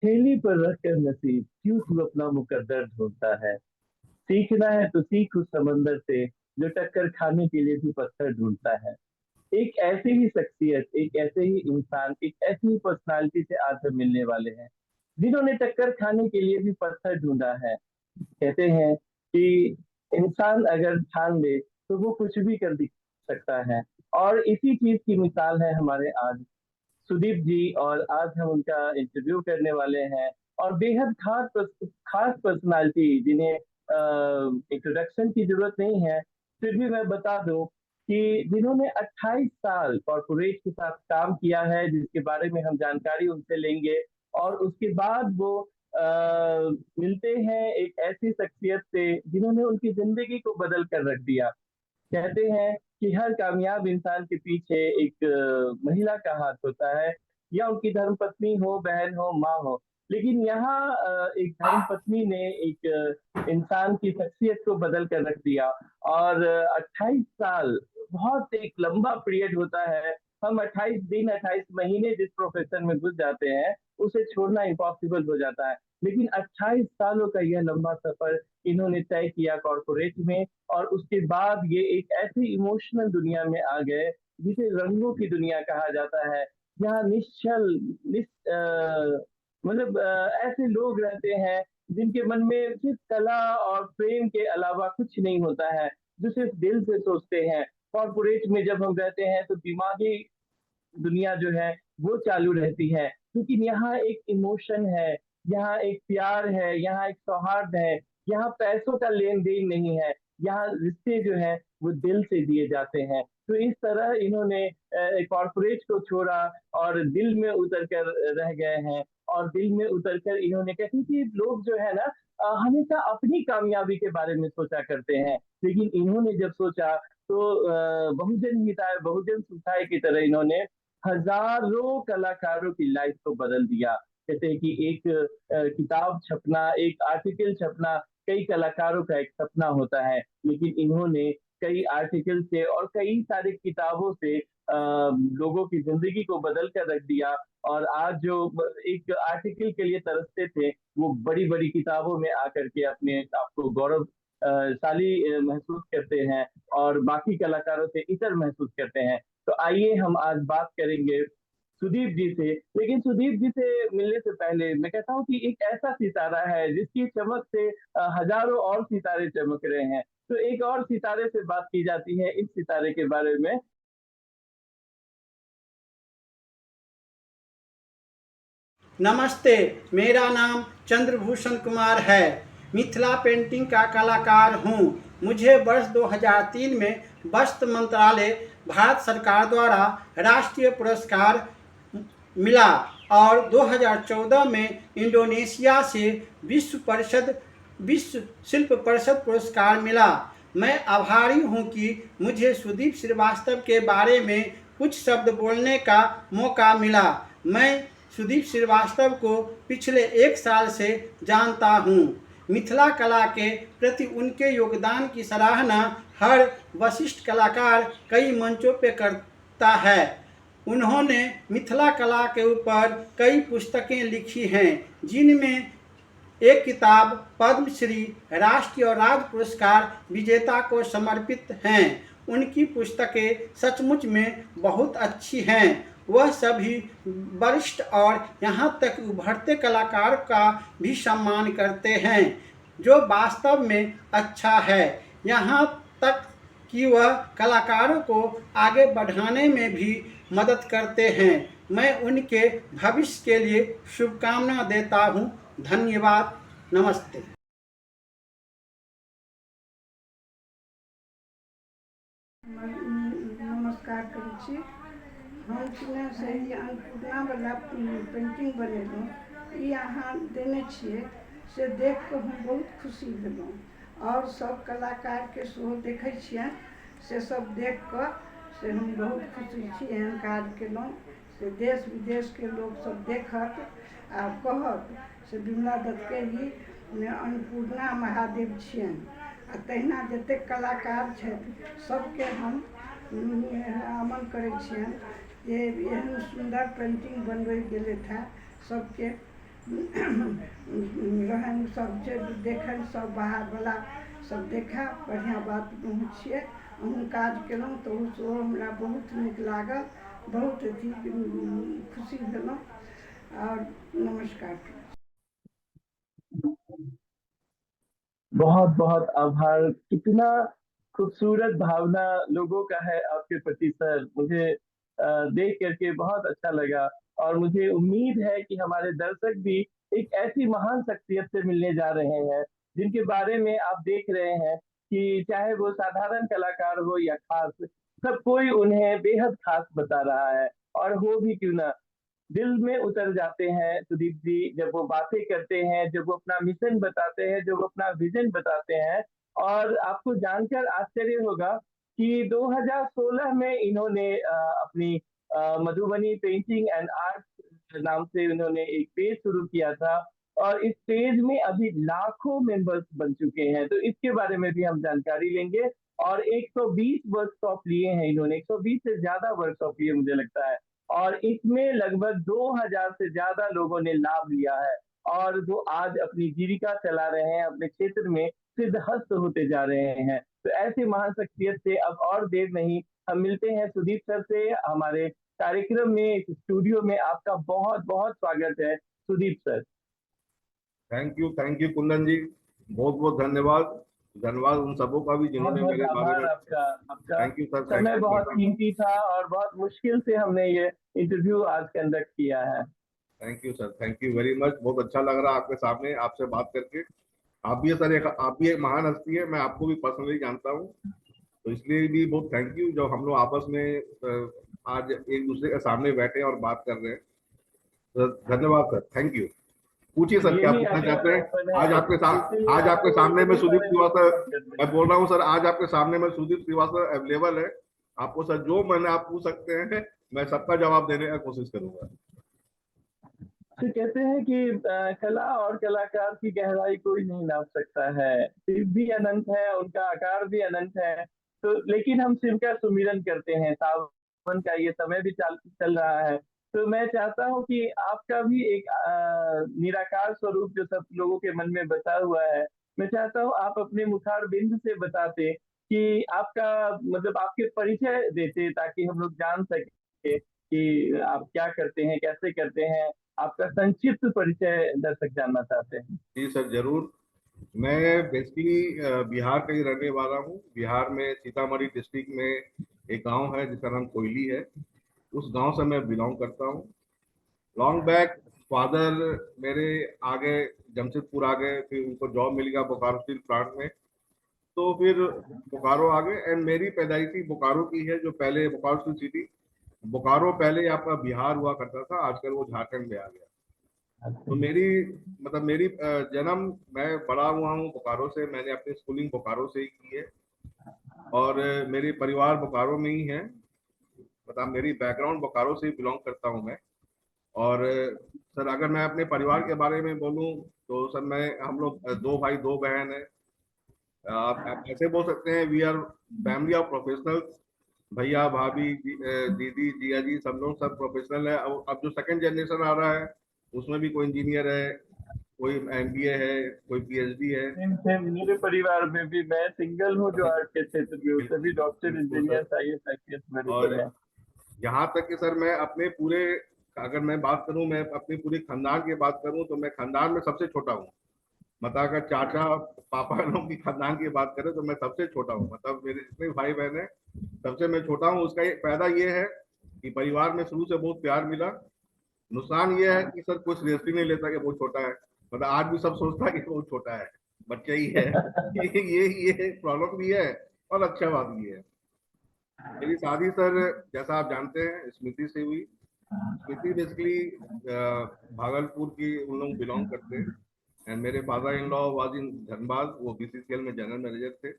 थैली पर रखकर नसीब क्यों तू अपना मुकद्दर ढूंढता है। सीखना है तो सीख उस समंदर से जो टक्कर खाने के लिए भी पत्थर ढूंढता है। एक ऐसे ही शख्सियत, एक ऐसे ही इंसान, एक ऐसी ही पर्सनालिटी से आज हम मिलने वाले हैं जिन्होंने टक्कर खाने के लिए भी पत्थर ढूंढा है। कहते हैं कि इंसान अगर ठान ले तो वो कुछ भी कर दिख सकता है। और इसी चीज की मिसाल है हमारे आज सुदीप जी। और आज हम उनका इंटरव्यू करने वाले हैं। और बेहद खास पर्सनालिटी जिन्हें इंट्रोडक्शन की जरूरत नहीं है, फिर भी मैं बता दूं कि जिन्होंने 28 साल कॉरपोरेट के साथ काम किया है, जिसके बारे में हम जानकारी उनसे लेंगे। और उसके बाद वो आ, मिलते हैं एक ऐसी शख्सियत से जिन्होंने उनकी जिंदगी को बदल कर रख दिया। कहते हैं कि हर कामयाब इंसान के पीछे एक महिला का हाथ होता है, या उनकी धर्मपत्नी हो, बहन हो, माँ हो। लेकिन यहाँ एक धर्मपत्नी ने एक इंसान की शख्सियत को बदल कर रख दिया। और 28 साल बहुत एक लंबा पीरियड होता है। हम 28 दिन, 28 महीने जिस प्रोफेशन में घुस जाते हैं उसे छोड़ना इम्पॉसिबल हो जाता है। लेकिन 28 सालों का यह लंबा सफर इन्होंने तय किया कॉरपोरेट में। और उसके बाद ये एक ऐसी इमोशनल दुनिया में आ गए जिसे रंगों की दुनिया कहा जाता है। जहाँ निश्चल निस मतलब ऐसे लोग रहते हैं जिनके मन में सिर्फ कला और प्रेम के अलावा कुछ नहीं होता है, जो सिर्फ दिल से सोचते हैं। कॉरपोरेट में जब हम रहते हैं तो दिमागी दुनिया जो है वो चालू रहती है, क्योंकि यहाँ एक इमोशन है, यहाँ एक प्यार है, यहाँ एक सौहार्द है। यहाँ पैसों का लेन देन नहीं है, यहाँ रिश्ते जो है वो दिल से दिए जाते हैं। तो इस तरह इन्होंने कॉरपोरेट को छोड़ा और दिल में उतर कर रह गए हैं। और दिल में उतर कर इन्होंने कहा, क्योंकि लोग जो है ना हमेशा अपनी कामयाबी के बारे में सोचा करते हैं। लेकिन इन्होंने जब सोचा तो बहुजन हिताय बहुजन सुखाय की तरह इन्होंने हजारों कलाकारों की लाइफ को बदल दिया। जैसे कि एक किताब छपना, एक आर्टिकल छपना कई कलाकारों का एक सपना होता है। लेकिन इन्होंने कई आर्टिकल से और कई सारी किताबों से लोगों की जिंदगी को बदल कर रख दिया। और आज जो एक आर्टिकल के लिए तरसते थे, वो बड़ी बड़ी किताबों में आकर के अपने आप को गौरवशाली महसूस करते हैं और बाकी कलाकारों से इतर महसूस करते हैं। तो आइए हम आज बात करेंगे सुदीप जी से। लेकिन सुदीप जी से मिलने से पहले मैं कहता हूँ कि एक ऐसा सितारा है जिसकी चमक से हजारों और सितारे चमक रहे हैं। तो एक और सितारे से बात की जाती है, इस सितारे के बारे में। नमस्ते, मेरा नाम चंद्रभूषण कुमार है। मिथिला पेंटिंग का कलाकार हूँ। मुझे वर्ष 2003 में वस्त्र मंत्रालय भारत सरकार द्वारा राष्ट्रीय पुरस्कार मिला और 2014 में इंडोनेशिया से विश्व शिल्प परिषद पुरस्कार मिला। मैं आभारी हूँ कि मुझे सुदीप श्रीवास्तव के बारे में कुछ शब्द बोलने का मौका मिला। मैं सुदीप श्रीवास्तव को पिछले 1 साल से जानता हूँ। मिथिला कला के प्रति उनके योगदान की सराहना हर वरिष्ठ कलाकार कई मंचों पर करता है। उन्होंने मिथिला कला के ऊपर कई पुस्तकें लिखी हैं, जिनमें एक किताब पद्मश्री, राष्ट्रीय और राज्य पुरस्कार विजेता को समर्पित हैं। उनकी पुस्तकें सचमुच में बहुत अच्छी हैं। वह सभी वरिष्ठ और यहाँ तक उभरते कलाकार का भी सम्मान करते हैं, जो वास्तव में अच्छा है। यहाँ तक कि वह कलाकारों को आगे बढ़ाने में भी मदद करते हैं। मैं उनके भविष्य के लिए शुभकामना देता हूँ। धन्यवाद। नमस्ते। नमस्कार करै छी। हम किने से ई अन्नपूर्णावला पेंटिंग बनेलहुँ। ई अहाँ देने छियै से देख कऽ हम बहुत खुशी भेलहुँ। और सब कलाकारके सेहो देखै छियनि, से सब देख कऽ से हम बहुत खुशी छी। एहन काज केलहुँ से देश विदेशके लोक सब देखत आ कहत से विमला दत्तके ई अन्नपूर्णा महादेव छियनि। आ तहिना जतेक कलाकार छथि सबके हम आमन करै छियनि जे एहन सुन्दर पेंटिंग बनबै गेलथि हेँ। सबके रहन सब देखल, सब बाहरवला सब देखा, बढ़िआँ बात छियै। हमहूँ काज केलहुँ तऽ ओहो हमरा बहुत नीक लागल, बहुत अथी खुशी भेलहुँ। और नमस्कार। बहुत बहुत आभार। कितना खूबसूरत भावना लोगों का है आपके प्रति सर। मुझे देख करके बहुत अच्छा लगा, और मुझे उम्मीद है कि हमारे दर्शक भी एक ऐसी महान शख्सियत से मिलने जा रहे हैं जिनके बारे में आप देख रहे हैं कि चाहे वो साधारण कलाकार हो या खास, सब कोई उन्हें बेहद खास बता रहा है। और हो भी क्यों ना, दिल में उतर जाते हैं सुदीप जी जब वो बातें करते हैं, जब वो अपना मिशन बताते हैं, जब वो अपना विजन बताते हैं। और आपको जानकर आश्चर्य होगा कि 2016 में इन्होंने अपनी मधुबनी पेंटिंग एंड आर्ट नाम से उन्होंने एक पेज शुरू किया था, और इस पेज में अभी लाखों मेंबर्स बन चुके हैं। तो इसके बारे में भी हम जानकारी लेंगे। और 120 वर्कशॉप लिए हैं इन्होंने, 120 से ज्यादा वर्कशॉप लिए मुझे लगता है, और इसमें लगभग 2000 से ज्यादा लोगों ने लाभ लिया है, और जो आज अपनी जीविका चला रहे हैं, अपने क्षेत्र में सिद्धहस्त होते जा रहे हैं। तो ऐसी महान शख्सियत से अब और देर नहीं, हम मिलते हैं सुदीप सर से हमारे कार्यक्रम में, इस स्टूडियो में। आपका बहुत बहुत स्वागत है Sudeep sir. Thank you Kundan ji, बहुत बहुत धन्यवाद। धन्यवाद उन सबों का भी बहुत जिन्होंने बहुत मेरे बारे आभार में। आपका। आपका थैंक यू सर, थैंक समय यू बहुत मैडम। कीमती था, और बहुत मुश्किल से हमने ये इंटरव्यू आज कंडक्ट किया है। Thank you sir, thank you very much. बहुत अच्छा लग रहा है आपके सामने आपसे बात करके। आप भी सर आप भी एक महान हस्ती है, मैं आपको भी पर्सनली जानता हूँ, तो इसलिए भी बहुत थैंक यू जो हम लोग आपस में आज एक दूसरे के सामने बैठे और बात कर रहे हैं। तो धन्यवाद सर, थैंक यू। पूछिए सर, क्या यही पूछना अटूट चाहते हैं? दर्पण है, इसीलिए आज आपके आपको सामने में इसी सुदीप बारे में श्रीवास्तव, बात करनी मैं है। बोल रहा हूँ सर, आज आपके सामने में सुदीप श्रीवास्तव अवेलेबल है। आपको सर जो मैंने आप पूछ सकते हैं, मैं सबका जवाब देने का कोशिश करूंगा। तो कहते हैं कि कला और कलाकार की गहराई कोई नहीं नाप सकता है। शिव भी अनंत है, उनका आकार भी अनंत है। तो लेकिन हम शिव का सुमिरन करते हैं। सावन का ये समय भी चल रहा है। तो मैं चाहता हूँ कि आपका भी एक निराकार स्वरूप जो सब लोगों के मन में बसा हुआ है, मैं चाहता हूँ आप अपने मुखार बिंद से बताते कि आपका मतलब आपके परिचय देते, ताकि हम लोग जान सके कि आप क्या करते हैं, कैसे करते हैं। आपका संक्षिप्त परिचय दर्शक जानना चाहते हैं। जी सर, जरूर। मैं बेसिकली बिहार का ही रहने वाला हूँ। बिहार में सीतामढ़ी डिस्ट्रिक्ट में एक गांव है जिसका नाम कोयली है, उस गांव से मैं बिलोंग करता हूँ। लॉन्ग बैक फादर मेरे आगे जमशेदपुर आ गए, फिर उनको जॉब मिल गया बोकारो स्टील प्लांट में, तो फिर बोकारो आ गए। एंड मेरी पैदाइशी बोकारो की है, जो पहले बोकारो स्टील सिटी, बोकारो पहले आपका बिहार हुआ करता था, आजकल वो झारखंड में आ गया। तो मेरी मतलब मेरी जन्म, मैं बड़ा हुआ हूँ बोकारो से, मैंने अपनी स्कूलिंग बोकारो से ही की है, और मेरे परिवार बोकारो में ही है। मतलब मेरी बैकग्राउंड बोकारो से ही बिलोंग करता हूँ मैं। और सर अगर मैं अपने परिवार के बारे में बोलूँ तो सर मैं, हम लोग दो भाई दो बहन है। आप ऐसे बोल सकते हैं, we are family of professionals. भैया भाभी दीदी जिया जी सब लोग सब प्रोफेशनल है। अब जो सेकंड जनरेशन आ रहा है उसमें भी कोई इंजीनियर है, कोई एमबीए है, कोई पीएचडी है। सेम सेम मेरे परिवार में भी मैं सिंगल हूँ जो आर्ट के क्षेत्र में हूँ। बिल्कुल सभी डॉक्टर, बिल्कुल सर। इंजीनियर, आईएएस आईपीएस मेरे और पर हैं। यहाँ तक कि सर मैं अपने पूरे, अगर मैं बात करूँ, मैं अपनी पूरी खानदान की बात करूँ तो मैं खानदान में सबसे छोटा हूँ। मतलब अगर चाचा पापा लोग की खानदान की बात करें तो मैं सबसे छोटा हूँ। मतलब मेरे जितने भाई बहन है सबसे मैं छोटा हूँ। उसका एक फायदा ये है कि परिवार में शुरू से बहुत प्यार मिला। नुकसान ये है कि सर कोई सीरियसली नहीं लेता कि बहुत छोटा है। मतलब आज भी सब सोचता है कि बहुत छोटा है, बच्चा ही है। ये प्रॉब्लम भी है, और अच्छा बात भी है। मेरी शादी सर, जैसा आप जानते हैं, स्मृति से हुई। स्मृति बेसिकली भागलपुर की उन लोग बिलोंग करते हैं। एंड मेरे father in law was in Dhanbad, वो बीसीसीएल में जनरल मैनेजर थे।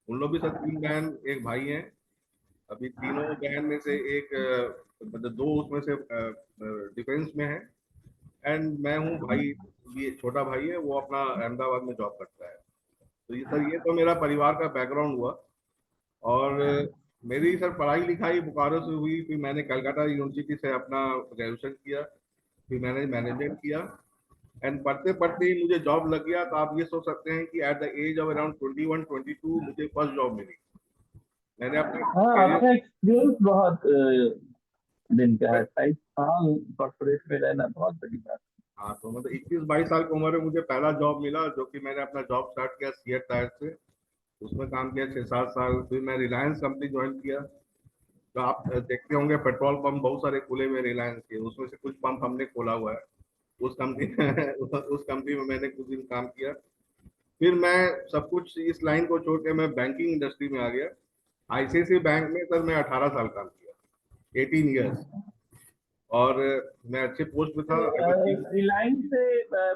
उन लोग भी सर तीन बहन एक भाई हैं। अभी तीनों बहन में से एक मतलब दो उसमें से डिफेंस में है। एंड मैं हूँ भाई, ये छोटा भाई है, वो अपना अहमदाबाद में जॉब करता है। तो ये सर, ये तो मेरा परिवार का बैकग्राउंड हुआ। और मेरी सर पढ़ाई लिखाई बोकारो से हुई, फिर मैंने कलकत्ता यूनिवर्सिटी से अपना ग्रेजुएशन किया, फिर मैंने मैनेजमेंट किया। एंड पढ़ते पढ़ते ही मुझे जॉब लग गया। तो आप ये सोच सकते हैं कि at the age of around 21-22 मुझे फर्स्ट जॉब मिली। मैंने अपने हाँ, career- आपका एक्सपीरियंस बहुत दिन का है। 28 साल कॉर्पोरेट में रहना बहुत बड़ी बात हाँ, तो मतलब 21-22 साल की उम्र में मुझे पहला जॉब मिला, जो कि मैंने अपना जॉब स्टार्ट किया सीएट टायर से। उसमें काम किया 6-7 साल। फिर मैं रिलायंस कंपनी ज्वाइन किया। तो आप देखते होंगे पेट्रोल पंप बहुत सारे खुले हुए रिलायंस के, उसमें से कुछ पंप हमने खोला हुआ है उस कंपनी उस कंपनी में मैंने कुछ दिन काम किया। फिर मैं सब कुछ इस लाइन को छोड़ के मैं बैंकिंग इंडस्ट्री में आ गया। आईसीआईसीआई बैंक में सर मैं 18 साल काम किया, 18 ईयर्स। और मैं अच्छे पोस्ट पे था। है। रिलायंस से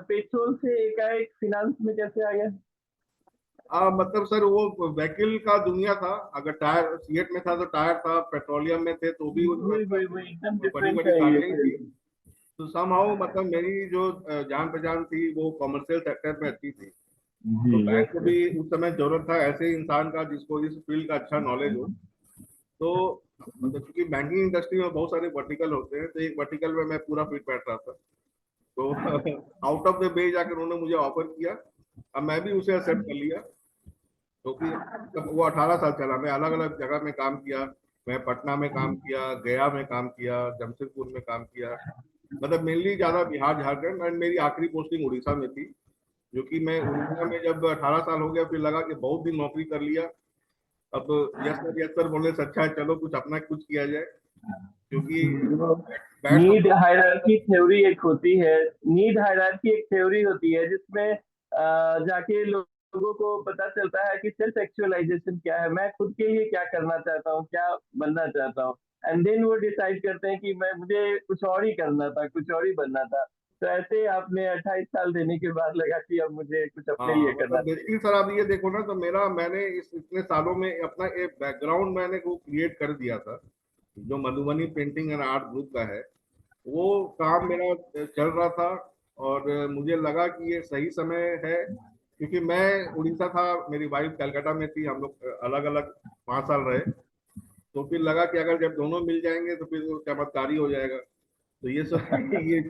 पेट्रोल से एकाएक फिनांस में कैसे आ गया? मतलब सर वो व्हीकल का दुनिया था। अगर टायर सीएट में था तो टायर था, पेट्रोलियम में थे तो भी वही एकदम बड़ी डिफरेंट बड़ी है ये गाड़ियां थी। फील्ड। तो समहाउ मतलब मेरी जो जान पहचान थी वो कमर्शियल सेक्टर में अच्छी थी। जी, तो बैंक यस को यस। भी उस समय जरूरत था ऐसे इंसान का जिसको इस फील्ड का अच्छा नॉलेज हो। तो मतलब क्योंकि बैंकिंग इंडस्ट्री में बहुत सारे वर्टिकल होते हैं, तो एक वर्टिकल में मैं पूरा फिट बैठ रहा था। तो आउट ऑफ द वे जाकर उन्होंने मुझे ऑफर किया। अब मैं भी उसे एक्सेप्ट कर लिया, क्योंकि तब वो 18 साल चला। मैं अलग अलग जगह में काम किया। मैं पटना में काम किया, गया में काम किया, जमशेदपुर में काम किया। मतलब मेनली ज्यादा बिहार झारखंड, एंड मेरी आखिरी पोस्टिंग उड़ीसा में थी। जो कि मैं उड़ीसा में जब 18 साल हो गया, फिर लगा कि बहुत दिन नौकरी कर लिया। अब यस सर बोलने से अच्छा है चलो कुछ अपना कुछ किया जाए, क्योंकि बैठ तो नीड हायरार्की थ्योरी एक होती है। नीड हायरार्की एक थ्योरी होती है जिसमें जाके लोगों को पता चलता है कि सेल्फ एक्चुअलाइजेशन क्या है, मैं खुद के लिए क्या करना चाहता हूँ, क्या बनना चाहता हूँ। एंड देन वो डिसाइड करते हैं कि मैं मुझे कुछ और ही करना था, कुछ और ही बनना था। तो ऐसे आपने 28 साल देने के बाद लगा कि अब मुझे कुछ अपने हाँ लिए करना मतलब चाहिए। बेसिकली सर आप ये देखो ना, तो मैंने इस इतने सालों में अपना एक बैकग्राउंड मैंने वो क्रिएट कर दिया था, जो Madhubani painting and art group का है। वो काम मेरा चल रहा था। और मुझे लगा कि ये सही समय है, क्योंकि मैं उड़ीसा था, मेरी वाइफ कलकत्ता में थी, हम लोग अलग अलग 5 साल रहे। तो फिर लगा कि अगर जब दोनों मिल जाएंगे तो फिर वो चमत्कारी हो जाएगा। तो ये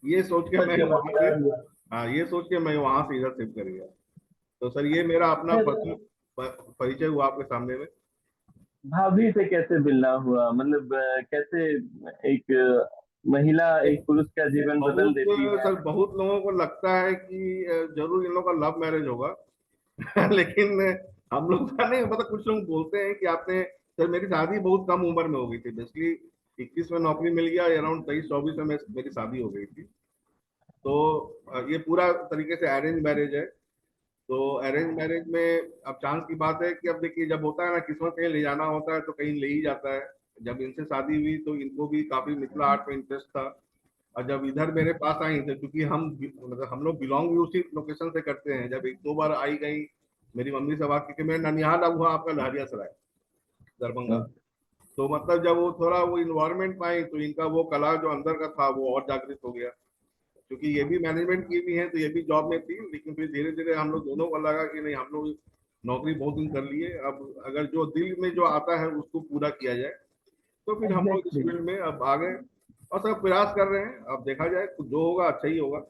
ये सोच के मैं वहां से, चमत्कार। हाँ ये सोच के मैं वहां से इधर शिफ्ट कर गया। तो सर ये मेरा अपना पर्सनल परिचय हुआ आपके सामने में। भाभी से कैसे मिलना हुआ, मतलब कैसे एक महिला एक पुरुष का जीवन बदल बहुत देती है? सर बहुत लोगों को लगता है कि जरूर इन लोगों का लव मैरिज होगा। लेकिन हम लोग का नहीं, मतलब कुछ लोग बोलते हैं कि आपने, सर मेरी शादी बहुत कम उम्र में हो गई थी। बेसिकली 21 में नौकरी मिल गया, अराउंड 23-24 में मेरी शादी हो गई थी। तो ये पूरा तरीके से अरेंज मैरिज है। तो अरेंज मैरिज में अब चांस की बात है कि अब देखिए, जब होता है ना, किस्मत कहीं ले जाना होता है तो कहीं ले ही जाता है। जब इनसे शादी हुई तो इनको भी काफी मिथिला आर्ट में इंटरेस्ट था। और जब इधर मेरे पास आई थे, क्योंकि मतलब हम लोग बिलोंग भी उसी लोकेशन से करते हैं, जब 1-2 बार आई गई मेरी मम्मी से बात की कि मैं ननिहाल अब हुआ आपका लहरियासराय, दरभंगा। तो मतलब जब वो थोड़ा वो इन्वायरमेंट पाई तो इनका वो कला जो अंदर का था वो और जागृत हो गया। क्योंकि ये भी मैनेजमेंट की भी है, तो ये भी जॉब में थी, लेकिन फिर धीरे धीरे हम लोग दोनों को लगा कि नहीं, हम लोग नौकरी बहुत दिन कर लिए, अब अगर जो दिल में जो आता है उसको पूरा किया जाए। तो फिर हम लोग इस एग्जैक्टली। फील्ड में अब आ गए। और सब प्रयास कर रहे हैं, अब देखा जाए जो होगा अच्छा ही होगा।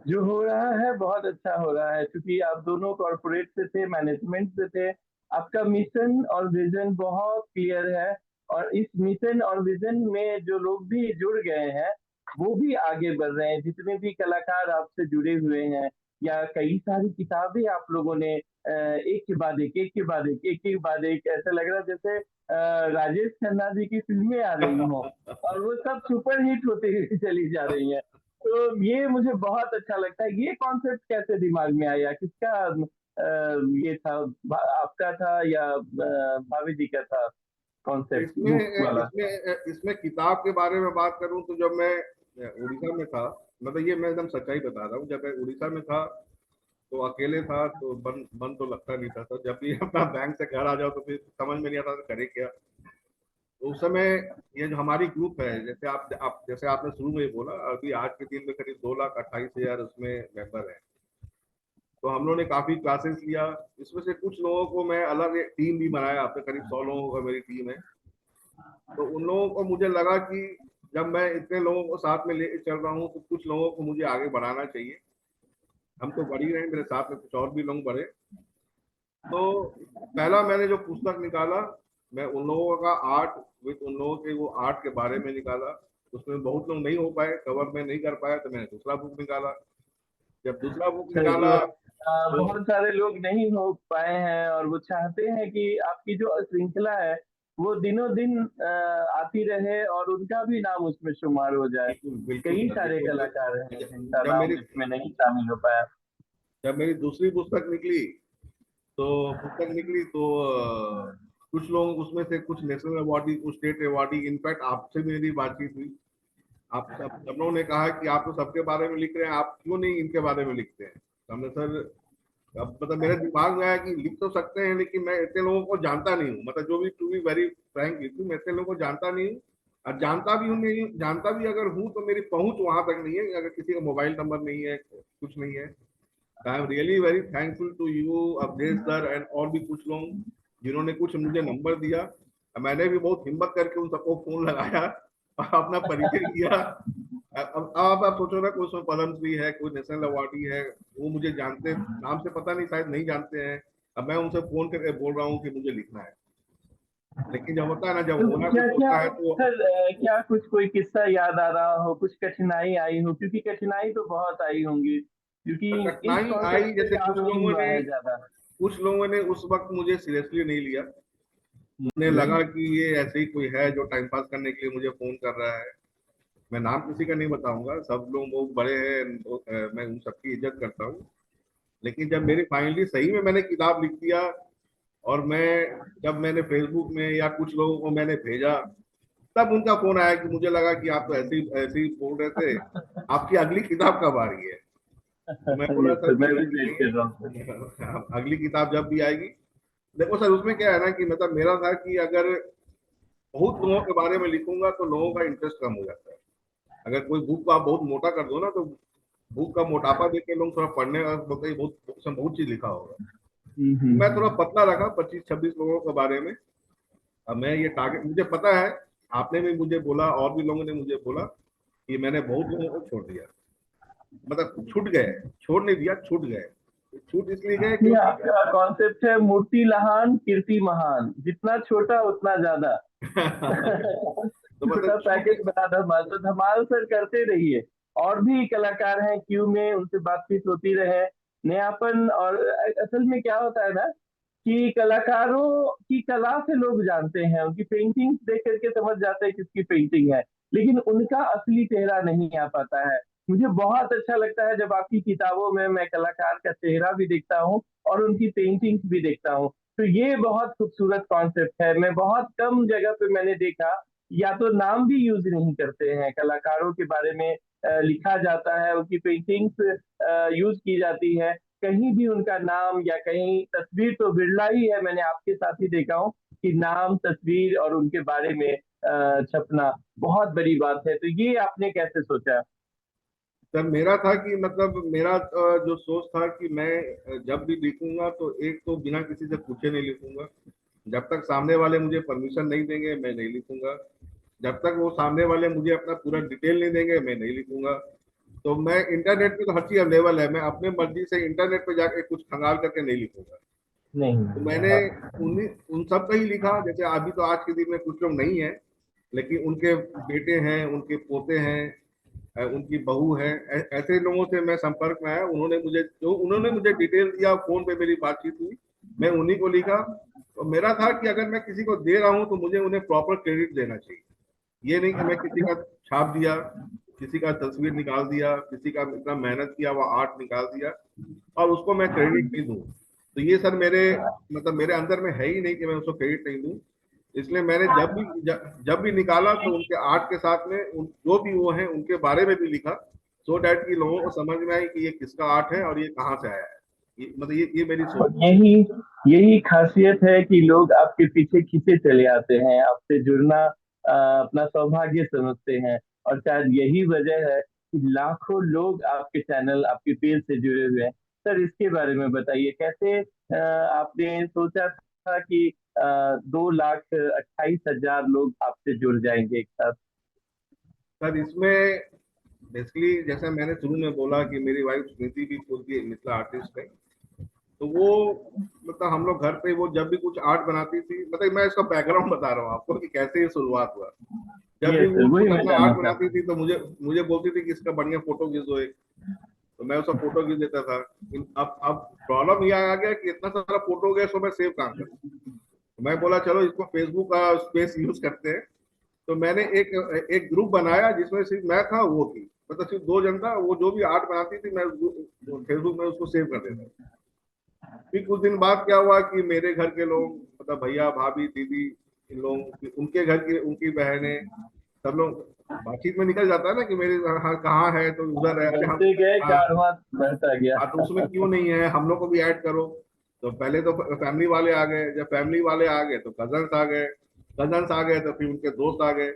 जो हो रहा है बहुत अच्छा हो रहा है, क्योंकि आप दोनों कॉर्पोरेट से थे, मैनेजमेंट से थे। आपका मिशन और विजन बहुत क्लियर है। और इस मिशन और विजन में जो लोग भी जुड़ गए हैं वो भी आगे बढ़ रहे हैं। जितने भी कलाकार आपसे जुड़े हुए हैं, या कई सारी किताबें आप लोगों ने एक के बाद एक के बाद एक के बाद एक, ऐसा लग रहा है जैसे राजेश खन्ना जी की फिल्में आ रही हों और वो सब सुपर हिट होती हुई चली जा रही हैं। तो ये मुझे बहुत अच्छा लगता है। ये कॉन्सेप्ट कैसे दिमाग में आया, किसका ये था, आपका था या भाभी जी का था कॉन्सेप्ट इसमें बुक वाला? इसमें इसमें किताब के बारे में बात करूं तो जब मैं उड़ीसा में था, मतलब ये मैं एकदम सच्चाई बता रहा हूँ, जब मैं उड़ीसा में था तो अकेले था, तो मन तो लगता नहीं था। तो जब भी अपना बैंक से घर आ जाओ तो फिर समझ में नहीं आता था करे क्या। तो उस समय ये जो हमारी ग्रुप है, जैसे आप जैसे आपने शुरू में ही बोला, अभी आज के दिन में करीब 2,28,000 उसमें मेंबर है। तो हम लोगों ने काफी क्लासेस लिया। इसमें से कुछ लोगों को मैं अलग एक टीम भी बनाया, अब तक करीब 100 लोगों का मेरी टीम है। तो उन लोगों को मुझे लगा कि जब मैं इतने लोगों को साथ में ले चल रहा हूँ तो कुछ लोगों को मुझे आगे बढ़ाना चाहिए। हम तो बढ़ ही रहे हैं, मेरे साथ में कुछ और भी लोग बढ़े। तो पहला मैंने जो पुस्तक निकाला, मैं उन लोगों का आर्ट विद उन लोगों के वो आर्ट के बारे में निकाला। उसमें बहुत लोग नहीं हो पाए, कवर में नहीं कर पाया, तो मैंने दूसरा बुक निकाला। जब दूसरा बुक चलिए, निकाला तो बहुत सारे लोग नहीं हो पाए हैं और वो चाहते हैं कि आपकी जो श्रृंखला है वो दिनों दिन आती रहे और उनका भी नाम उसमें शुमार हो जाए। बिल्कुल बिल्कुल कई सर, सारे देखो कलाकार हैं जिनका जब नाम मेरी इसमें नहीं शामिल हो पाया। जब मेरी दूसरी पुस्तक निकली तो कुछ लोग उसमें से, कुछ नेशनल अवार्डी, कुछ स्टेट अवार्डी, इनफैक्ट आपसे मेरी बातचीत हुई। आप सब लोगों ने कहा कि आप तो सबके बारे में लिख रहे हैं, आप क्यों नहीं इनके बारे में लिखते हैं। तो हमने सर, अब मतलब मेरे दिमाग में आया कि लिख तो सकते हैं, लेकिन मैं इतने लोगों को जानता नहीं हूँ। मतलब जो भी, टू बी वेरी फ्रैंक, मैं इतने लोगों को जानता नहीं हूँ। और जानता भी हूँ नहीं, जानता भी अगर हूँ तो मेरी पहुंच वहां तक नहीं है। अगर किसी का मोबाइल नंबर नहीं है, कुछ नहीं है। I am really very thankful to you, Awadhesh sir and और भी कुछ लोग जिन्होंने कुछ मुझे नंबर दिया। मैंने भी बहुत हिम्मत करके उन सबको फोन लगाया और अपना परिचय किया। अब आप सोचो ना, कोई उसमें पद्मश्री है, कोई नेशनल अवार्डी है, वो मुझे जानते, नाम से पता नहीं, शायद नहीं जानते हैं। अब मैं उनसे फोन करके बोल रहा हूँ कि मुझे लिखना है। लेकिन जब होता है ना, जब तो होना क्या कुछ क्या होता है तो सर, क्या कुछ कोई किस्सा याद आ रहा हो, कुछ कठिनाई आई हो? क्योंकि कठिनाई तो बहुत आई होंगी, क्योंकि इस कठिनाई कॉन्सेप्ट आई। पे जैसे काम नहीं हुआ है ज्यादा। कुछ लोगों ने उस वक्त मुझे सीरियसली नहीं लिया। उन्हें लगा कि ये ऐसे ही कोई है जो टाइम पास करने के लिए मुझे फोन कर रहा है। मैं नाम किसी का नहीं बताऊंगा, सब लोग बहुत बड़े हैं, मैं उन सबकी इज्जत करता हूँ। लेकिन जब मेरी फाइनली सही में मैंने किताब लिख दिया, और जब मैंने फेसबुक में या कुछ लोगों को मैंने भेजा, तब उनका फोन आया कि मुझे लगा कि आप तो ऐसे ही बोल रहे थे, आपकी अगली किताब कब आ रही है। तो मैं बोला ये सर तो मैं कोई भी अभी वेट कर रहा हूँ। नहीं, अगली किताब जब भी आएगी। देखो सर, उसमें क्या है ना कि मतलब मेरा था कि अगर बहुत लोगों के बारे में लिखूंगा तो लोगों का इंटरेस्ट कम हो जाता है। अगर कोई बुक को आप बहुत मोटा कर दो ना, तो बुक का मोटापा देख के लोग थोड़ा पढ़ने का बोलते हैं, बहुत उसमें बहुत चीज लिखा होगा। तो मैं थोड़ा हम्म। पतला रखा, 25-26 लोगों के बारे में। अब मैं ये टारगेट, मुझे पता है, आपने भी मुझे बोला और भी लोगों ने मुझे बोला कि मैंने बहुत लोगों को छोड़ दिया। मतलब छूट गए, छोड़ नहीं दिया, छूट गए। छूट इसलिए गए ये क्योंकि आपका कॉन्सेप्ट है, मूर्ति लहान कीर्ति महान, जितना छोटा उतना ज्यादा। तो छोटा मतलब छूट। पैकेज बना धमाल, तो धमाल सर करते रहिए। और भी कलाकार हैं क्यू में, उनसे बातचीत होती रहे। नयापन, और असल में क्या होता है ना कि कलाकारों की कला से लोग जानते हैं, उनकी पेंटिंग देख करके समझ जाते हैं किसकी पेंटिंग है, लेकिन उनका असली चेहरा नहीं आ पाता है। मुझे बहुत अच्छा लगता है जब आपकी किताबों में मैं कलाकार का चेहरा भी देखता हूँ और उनकी पेंटिंग्स भी देखता हूँ। तो ये बहुत खूबसूरत कॉन्सेप्ट है। मैं बहुत कम जगह पे मैंने देखा, या तो नाम भी यूज नहीं करते हैं, कलाकारों के बारे में लिखा जाता है, उनकी पेंटिंग्स यूज की जाती है, कहीं भी उनका नाम या कहीं तस्वीर तो बिरला ही है। मैंने आपके साथ ही देखा हूँ कि नाम, तस्वीर और उनके बारे में छपना बहुत बड़ी बात है। तो ये आपने कैसे सोचा? सर मेरा था कि मतलब मेरा जो सोच था कि मैं जब भी लिखूंगा तो एक तो बिना किसी से पूछे नहीं लिखूंगा। जब तक सामने वाले मुझे परमिशन नहीं देंगे मैं नहीं लिखूंगा। जब तक वो सामने वाले मुझे अपना पूरा डिटेल नहीं देंगे मैं नहीं लिखूंगा। तो मैं, इंटरनेट पे तो हर चीज अवेलेबल है, मैं अपने मर्जी से इंटरनेट पे जाके कुछ खंगाल करके नहीं लिखूंगा। तो नहीं। मैंने हाँ। उन सब का ही लिखा। जैसे अभी तो आज के दिन में कुछ लोग नहीं है, लेकिन उनके बेटे हैं, उनके पोते हैं, उनकी बहू है, ऐसे लोगों से मैं संपर्क में आया। उन्होंने मुझे डिटेल दिया, फोन पे मेरी बातचीत हुई, मैं उन्हीं को लिखा। तो मेरा था कि अगर मैं किसी को दे रहा हूं तो मुझे उन्हें प्रॉपर क्रेडिट देना चाहिए। ये नहीं कि मैं किसी का छाप दिया, किसी का तस्वीर निकाल दिया, किसी का इतना मेहनत किया वो आर्ट निकाल दिया और उसको मैं क्रेडिट नहीं दूं। तो ये सर मेरे अंदर में है ही नहीं कि मैं उसको क्रेडिट नहीं दूं। इसलिए मैंने जब भी निकाला तो उनके आर्ट के साथ में जो भी वो हैं उनके बारे में भी लिखा, सो डैट कि लोगों को समझ में आए कि ये किसका आर्ट है और ये कहाँ से आया है। मतलब ये मेरी सोच और थी। यही यही खासियत है कि लोग आपके पीछे खींचे चले आते हैं, आपसे जुड़ना अपना सौभाग्य समझते हैं। और शायद यही वजह है कि लाखों लोग आपके चैनल, आपके पेज से जुड़े हुए हैं। सर, इसके बारे में बताइए, कैसे आपने सोचा था कि 2,28,000 लोग आपसे जुड़ जाएंगे एक साथ? सर इसमें बेसिकली जैसे मैंने शुरू में बोला कि मेरी वाइफ स्मृति भी खुद की मिथिला आर्टिस्ट है, तो वो मतलब हम लोग घर पे वो जब भी कुछ आर्ट बनाती थी, मतलब मैं इसका बैकग्राउंड बता रहा हूँ आपको कि कैसे ये शुरुआत हुआ। जब भी यस, वो वही कुछ मैं अपना जानना आर्ट बनाती चाहता थी तो मुझे मुझे बोलती थी कि इसका बढ़िया फोटो खींच दो एक, तो मैं उसका फोटो खींच देता था। अब प्रॉब्लम ये आ गया कि इतना सारा फोटो गया, सो मैं सेव कहाँ करूँ। तो मैं बोला चलो इसको फेसबुक का स्पेस यूज करते हैं। तो मैंने एक एक ग्रुप बनाया जिसमें सिर्फ मैं था, वो थी, मतलब सिर्फ 2 जन था। वो जो भी आर्ट बनाती थी मैं फेसबुक में उसको सेव कर देता। फिर कुछ दिन बाद क्या हुआ कि मेरे घर के लोग, मतलब भैया भाभी दीदी, इन लोग उनके घर की उनकी बहनें, सब लोग बातचीत में निकल जाता है ना कि मेरे हाँ कहाँ है, तो उधर है, अरे हम बनते गए, हाँ कारवां बढ़ता गया। हाँ, तो उसमें क्यों नहीं है, हम लोग को भी ऐड करो। तो पहले तो फैमिली वाले आ गए, जब फैमिली वाले आ गए तो कजन्स आ गए, कजन्स आ गए तो फिर उनके दोस्त आ गए।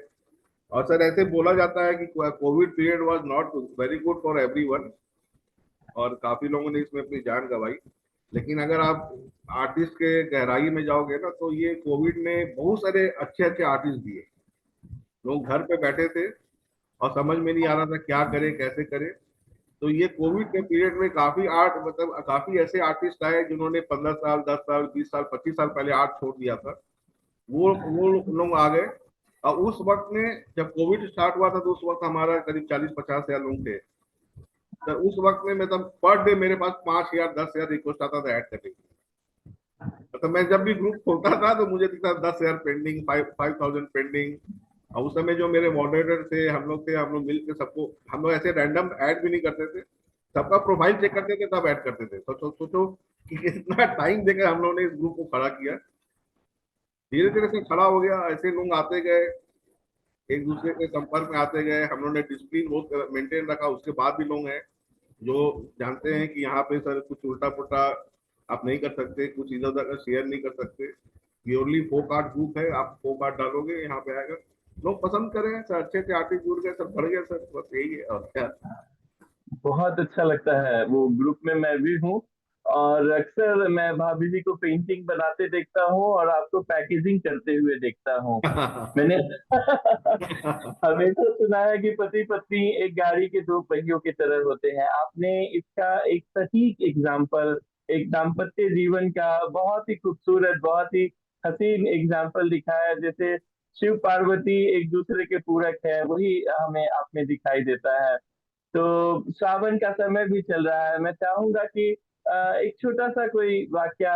और सर ऐसे बोला जाता है कि Covid period was not very good for everyone, और काफी लोगों ने इसमें अपनी जान गंवाई। लेकिन अगर आप आर्टिस्ट के गहराई में जाओगे ना, तो ये कोविड ने बहुत सारे अच्छे अच्छे आर्टिस्ट दिए। लोग घर पे बैठे थे और समझ में नहीं आ रहा था क्या करें कैसे करें। तो ये कोविड के पीरियड में काफी आर्ट, मतलब काफी ऐसे आर्टिस्ट आए जिन्होंने 15 साल 10 साल 20 साल 25 साल पहले आर्ट छोड़ दिया था, वो लोग आ गए। और उस वक्त में जब कोविड स्टार्ट हुआ था तो उस वक्त हमारा करीब 40-50 हजार लोग थे। तो उस वक्त में मतलब पर डे मेरे पास 5 हजार 10 हजार रिक्वेस्ट आता था ऐड करने की। मतलब मैं जब भी ग्रुप खोलता था तो मुझे दिखता 10 हजार पेंडिंग, 5,000 पेंडिंग। और उस समय जो मेरे मॉडरेटर थे, हम लोग मिलकर सबको, हम लोग ऐसे रैंडम ऐड भी नहीं करते थे, सबका प्रोफाइल चेक करते थे तब ऐड करते थे। सोचो कि कितना टाइम देकर हम लोगों ने इस ग्रुप को खड़ा किया। धीरे धीरे से खड़ा हो गया, ऐसे लोग आते गए, एक दूसरे के संपर्क में आते गए, हम लोगों ने डिसिप्लिन बहुत मेंटेन रखा। उसके बाद भी लोग हैं जो जानते हैं कि यहाँ पे सर कुछ उल्टा पुल्टा आप नहीं कर सकते, कुछ इधर उधर शेयर नहीं कर सकते, प्योरली फोक आर्ट ग्रुप है, आप फोक आर्ट डालोगे यहाँ पे आएगा। लोग पसंद करें सर, अच्छे अच्छे आर्टिस्ट जुड़ गए, सब बढ़ गया सर, बस यही है और क्या। बहुत अच्छा लगता है वो ग्रुप में, मैं भी हूँ। और अक्सर मैं भाभी जी को पेंटिंग बनाते देखता हूँ और आपको पैकेजिंग करते हुए देखता हूँ। मैंने हमेशा सुना है कि पति पत्नी एक गाड़ी के दो पहियों की तरह होते हैं। आपने इसका एक सटीक एग्जाम्पल, एक दाम्पत्य जीवन का बहुत ही खूबसूरत, बहुत ही हसीन एग्जाम्पल दिखाया। जैसे शिव पार्वती एक दूसरे के पूरक है, वही हमें आप में दिखाई देता है। तो सावन का समय भी चल रहा है, मैं चाहूंगा कि एक छोटा सा कोई वाक्या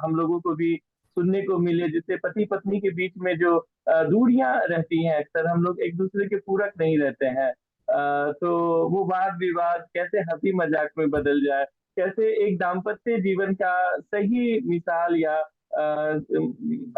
हम लोगों को भी सुनने को मिले, जिससे पति पत्नी के बीच में जो दूरियां रहती हैं, अक्सर हम लोग एक दूसरे के पूरक नहीं रहते हैं। तो वो वाद विवाद कैसे हंसी मजाक में बदल जाए, कैसे एक दाम्पत्य जीवन का सही मिसाल, या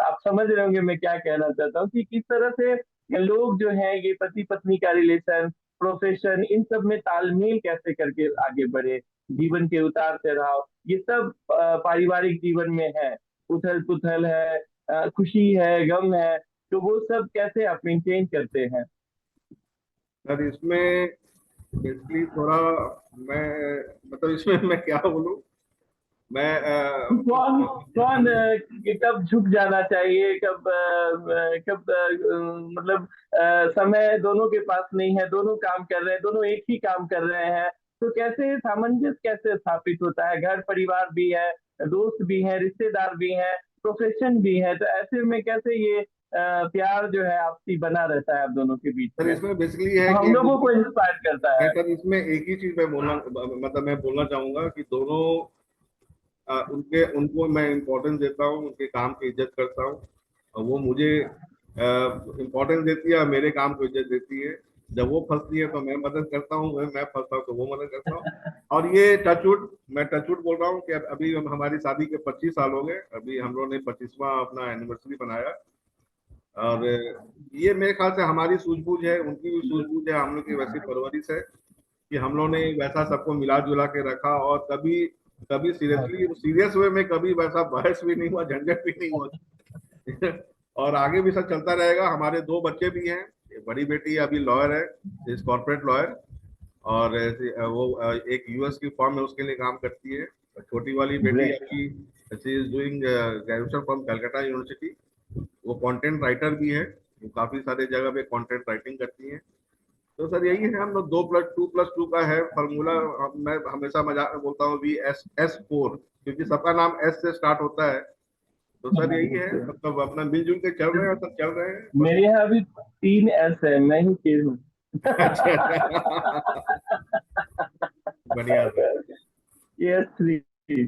आप समझ रहे होंगे मैं क्या कहना चाहता हूँ, कि किस तरह से लोग जो हैं, ये पति पत्नी का रिलेशन, प्रोफेशन, इन सब में तालमेल कैसे करके आगे बढ़े। जीवन के उतार चढ़ाव ये सब पारिवारिक जीवन में है, उथल पुथल है, खुशी है, गम है, तो वो सब कैसे आप मेंटेन करते हैं। सर इसमें बेसिकली थोड़ा मैं, मतलब इसमें मैं क्या बोलूँ, मैं कौन कौन कब झुक जाना चाहिए, कब कब मतलब समय दोनों के पास नहीं है, दोनों काम कर रहे हैं, दोनों एक ही काम कर रहे हैं, तो कैसे सामंजस्य कैसे स्थापित होता है। घर परिवार भी है, दोस्त भी है, रिश्तेदार भी है, प्रोफेशन भी है, तो ऐसे में कैसे ये प्यार जो है आपसी बना रहता है आप दोनों के बीच सर में। इसमें बेसिकली है हम कि लोगों को इंस्पायर करता मैं है। सर इसमें एक ही चीज मैं बोलना, मतलब मैं बोलना चाहूंगा कि दोनों उनके उनको मैं इम्पोर्टेंस देता हूँ, उनके काम की इज्जत करता हूँ, और वो मुझे इम्पोर्टेंस देती है और मेरे काम को इज्जत देती है। जब वो फंसती है तो मैं मदद करता हूँ, मैं फंसता हूँ तो वो मदद करता हूँ। और ये टचवुड, मैं टचवुड बोल रहा हूँ कि अभी हमारी शादी के 25 साल हो गए, अभी हम लोगों ने 25वां अपना एनिवर्सरी बनाया। और ये मेरे ख्याल से हमारी सूझबूझ है, उनकी भी सूझबूझ है, हम लोग की वैसी परवरिश है कि हम लोगों ने वैसा सबको मिला जुला के रखा। और कभी कभी सीरियसली सीरियस वे में कभी वैसा बहस भी नहीं हुआ, झंझट भी नहीं हुआ। और आगे भी सब चलता रहेगा। हमारे 2 बच्चे भी हैं, बड़ी बेटी अभी लॉयर है, इस कॉर्पोरेट लॉयर, और वो एक यूएस की फर्म है उसके लिए काम करती है। छोटी वाली बेटी ग्रेट। अभी she is doing graduation from Calcutta university. वो कंटेंट राइटर भी है, वो काफी सारे जगह पे कंटेंट राइटिंग करती है। तो सर यही है, हम लोग 2+2+2 का है फॉर्मूला। मैं हमेशा मजाक में बोलता हूँ VS4, क्योंकि सबका नाम S से स्टार्ट होता है। तो सर यही है, मतलब अपना मिलजुल के चल रहे हैं, सब चल रहे हैं बस। मेरे यहाँ अभी 3S है, मैं ही शेर हूँ। अच्छा अच्छा। बढ़िया सर। यस 3।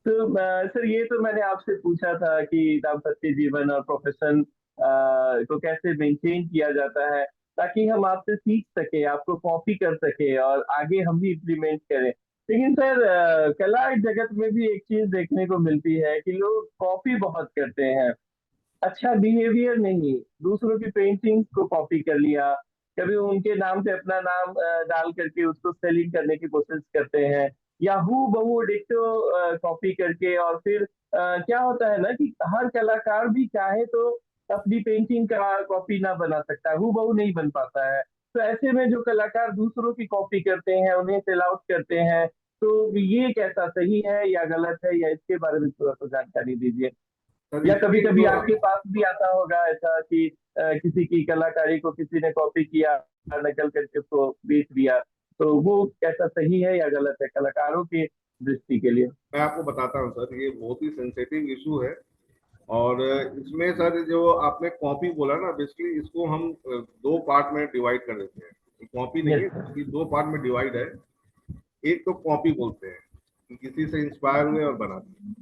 तो सर ये तो मैंने आपसे पूछा था कि दाम्पत्य जीवन और प्रोफेशन को कैसे मेंटेन किया जाता है, ताकि हम आपसे सीख सके, आपको कॉपी कर सके और आगे हम भी इम्प्लीमेंट करें। लेकिन सर कला जगत में भी एक चीज देखने को मिलती है कि लोग कॉपी बहुत करते हैं। अच्छा बिहेवियर नहीं, दूसरों की पेंटिंग्स को कॉपी कर लिया, कभी उनके नाम से अपना नाम डाल करके उसको सेलिंग करने की कोशिश करते हैं, या हू बहू डिट्टो कॉपी करके। और फिर क्या होता है ना कि हर कलाकार भी चाहे तो अपनी पेंटिंग का कॉपी ना बना सकता है, हू बहू नहीं बन पाता है। तो ऐसे में जो कलाकार दूसरों की कॉपी करते हैं, उन्हें सेल आउट करते हैं, तो ये कैसा सही है या गलत है, या इसके बारे में थोड़ा सा जानकारी दीजिए। सर या कभी इसमें कभी जो आपके पास भी आता होगा ऐसा कि किसी की कलाकारी को किसी ने कॉपी किया, नकल करके उसको बेच दिया, तो वो कैसा सही है या गलत है कलाकारों की दृष्टि के लिए? मैं आपको बताता हूँ सर, ये बहुत ही सेंसिटिव इशू है। और इसमें सर जो आपने कॉपी बोला ना, बेसिकली इसको हम दो पार्ट में डिवाइड कर देते हैं। कॉपी नहीं यस है, सर। ये दो पार्ट में डिवाइड है। एक तो कॉपी बोलते हैं कि किसी से इंस्पायर हुए और बना दिए,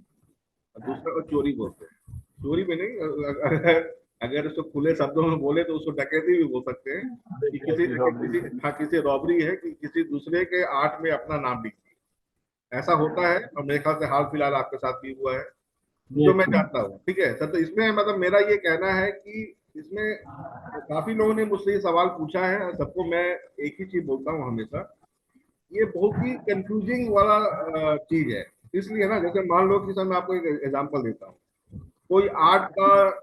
और दूसरा को चोरी बोलते हैं। चोरी में नहीं, अगर अगर उसको खुले शब्दों में बोले तो उसको डकैती भी बोल सकते हैं। कि किसी रॉबरी है कि किसी दूसरे के आर्ट में अपना नाम लिख दिया। ऐसा होता है, और मेरे ख्याल से हाल फिलहाल आपके साथ भी हुआ है, जो यस मैं सर। जानता हूँ। ठीक है सर, तो इसमें मतलब मेरा ये कहना है कि इसमें काफी लोगों ने मुझसे ये सवाल पूछा है, और सबको मैं एक ही चीज बोलता हूँ हमेशा, ये बहुत ही कंफ्यूजिंग वाला चीज है। इसलिए ना, जैसे मान लो कि सर मैं आपको एक एग्जांपल देता हूँ। कोई आर्ट का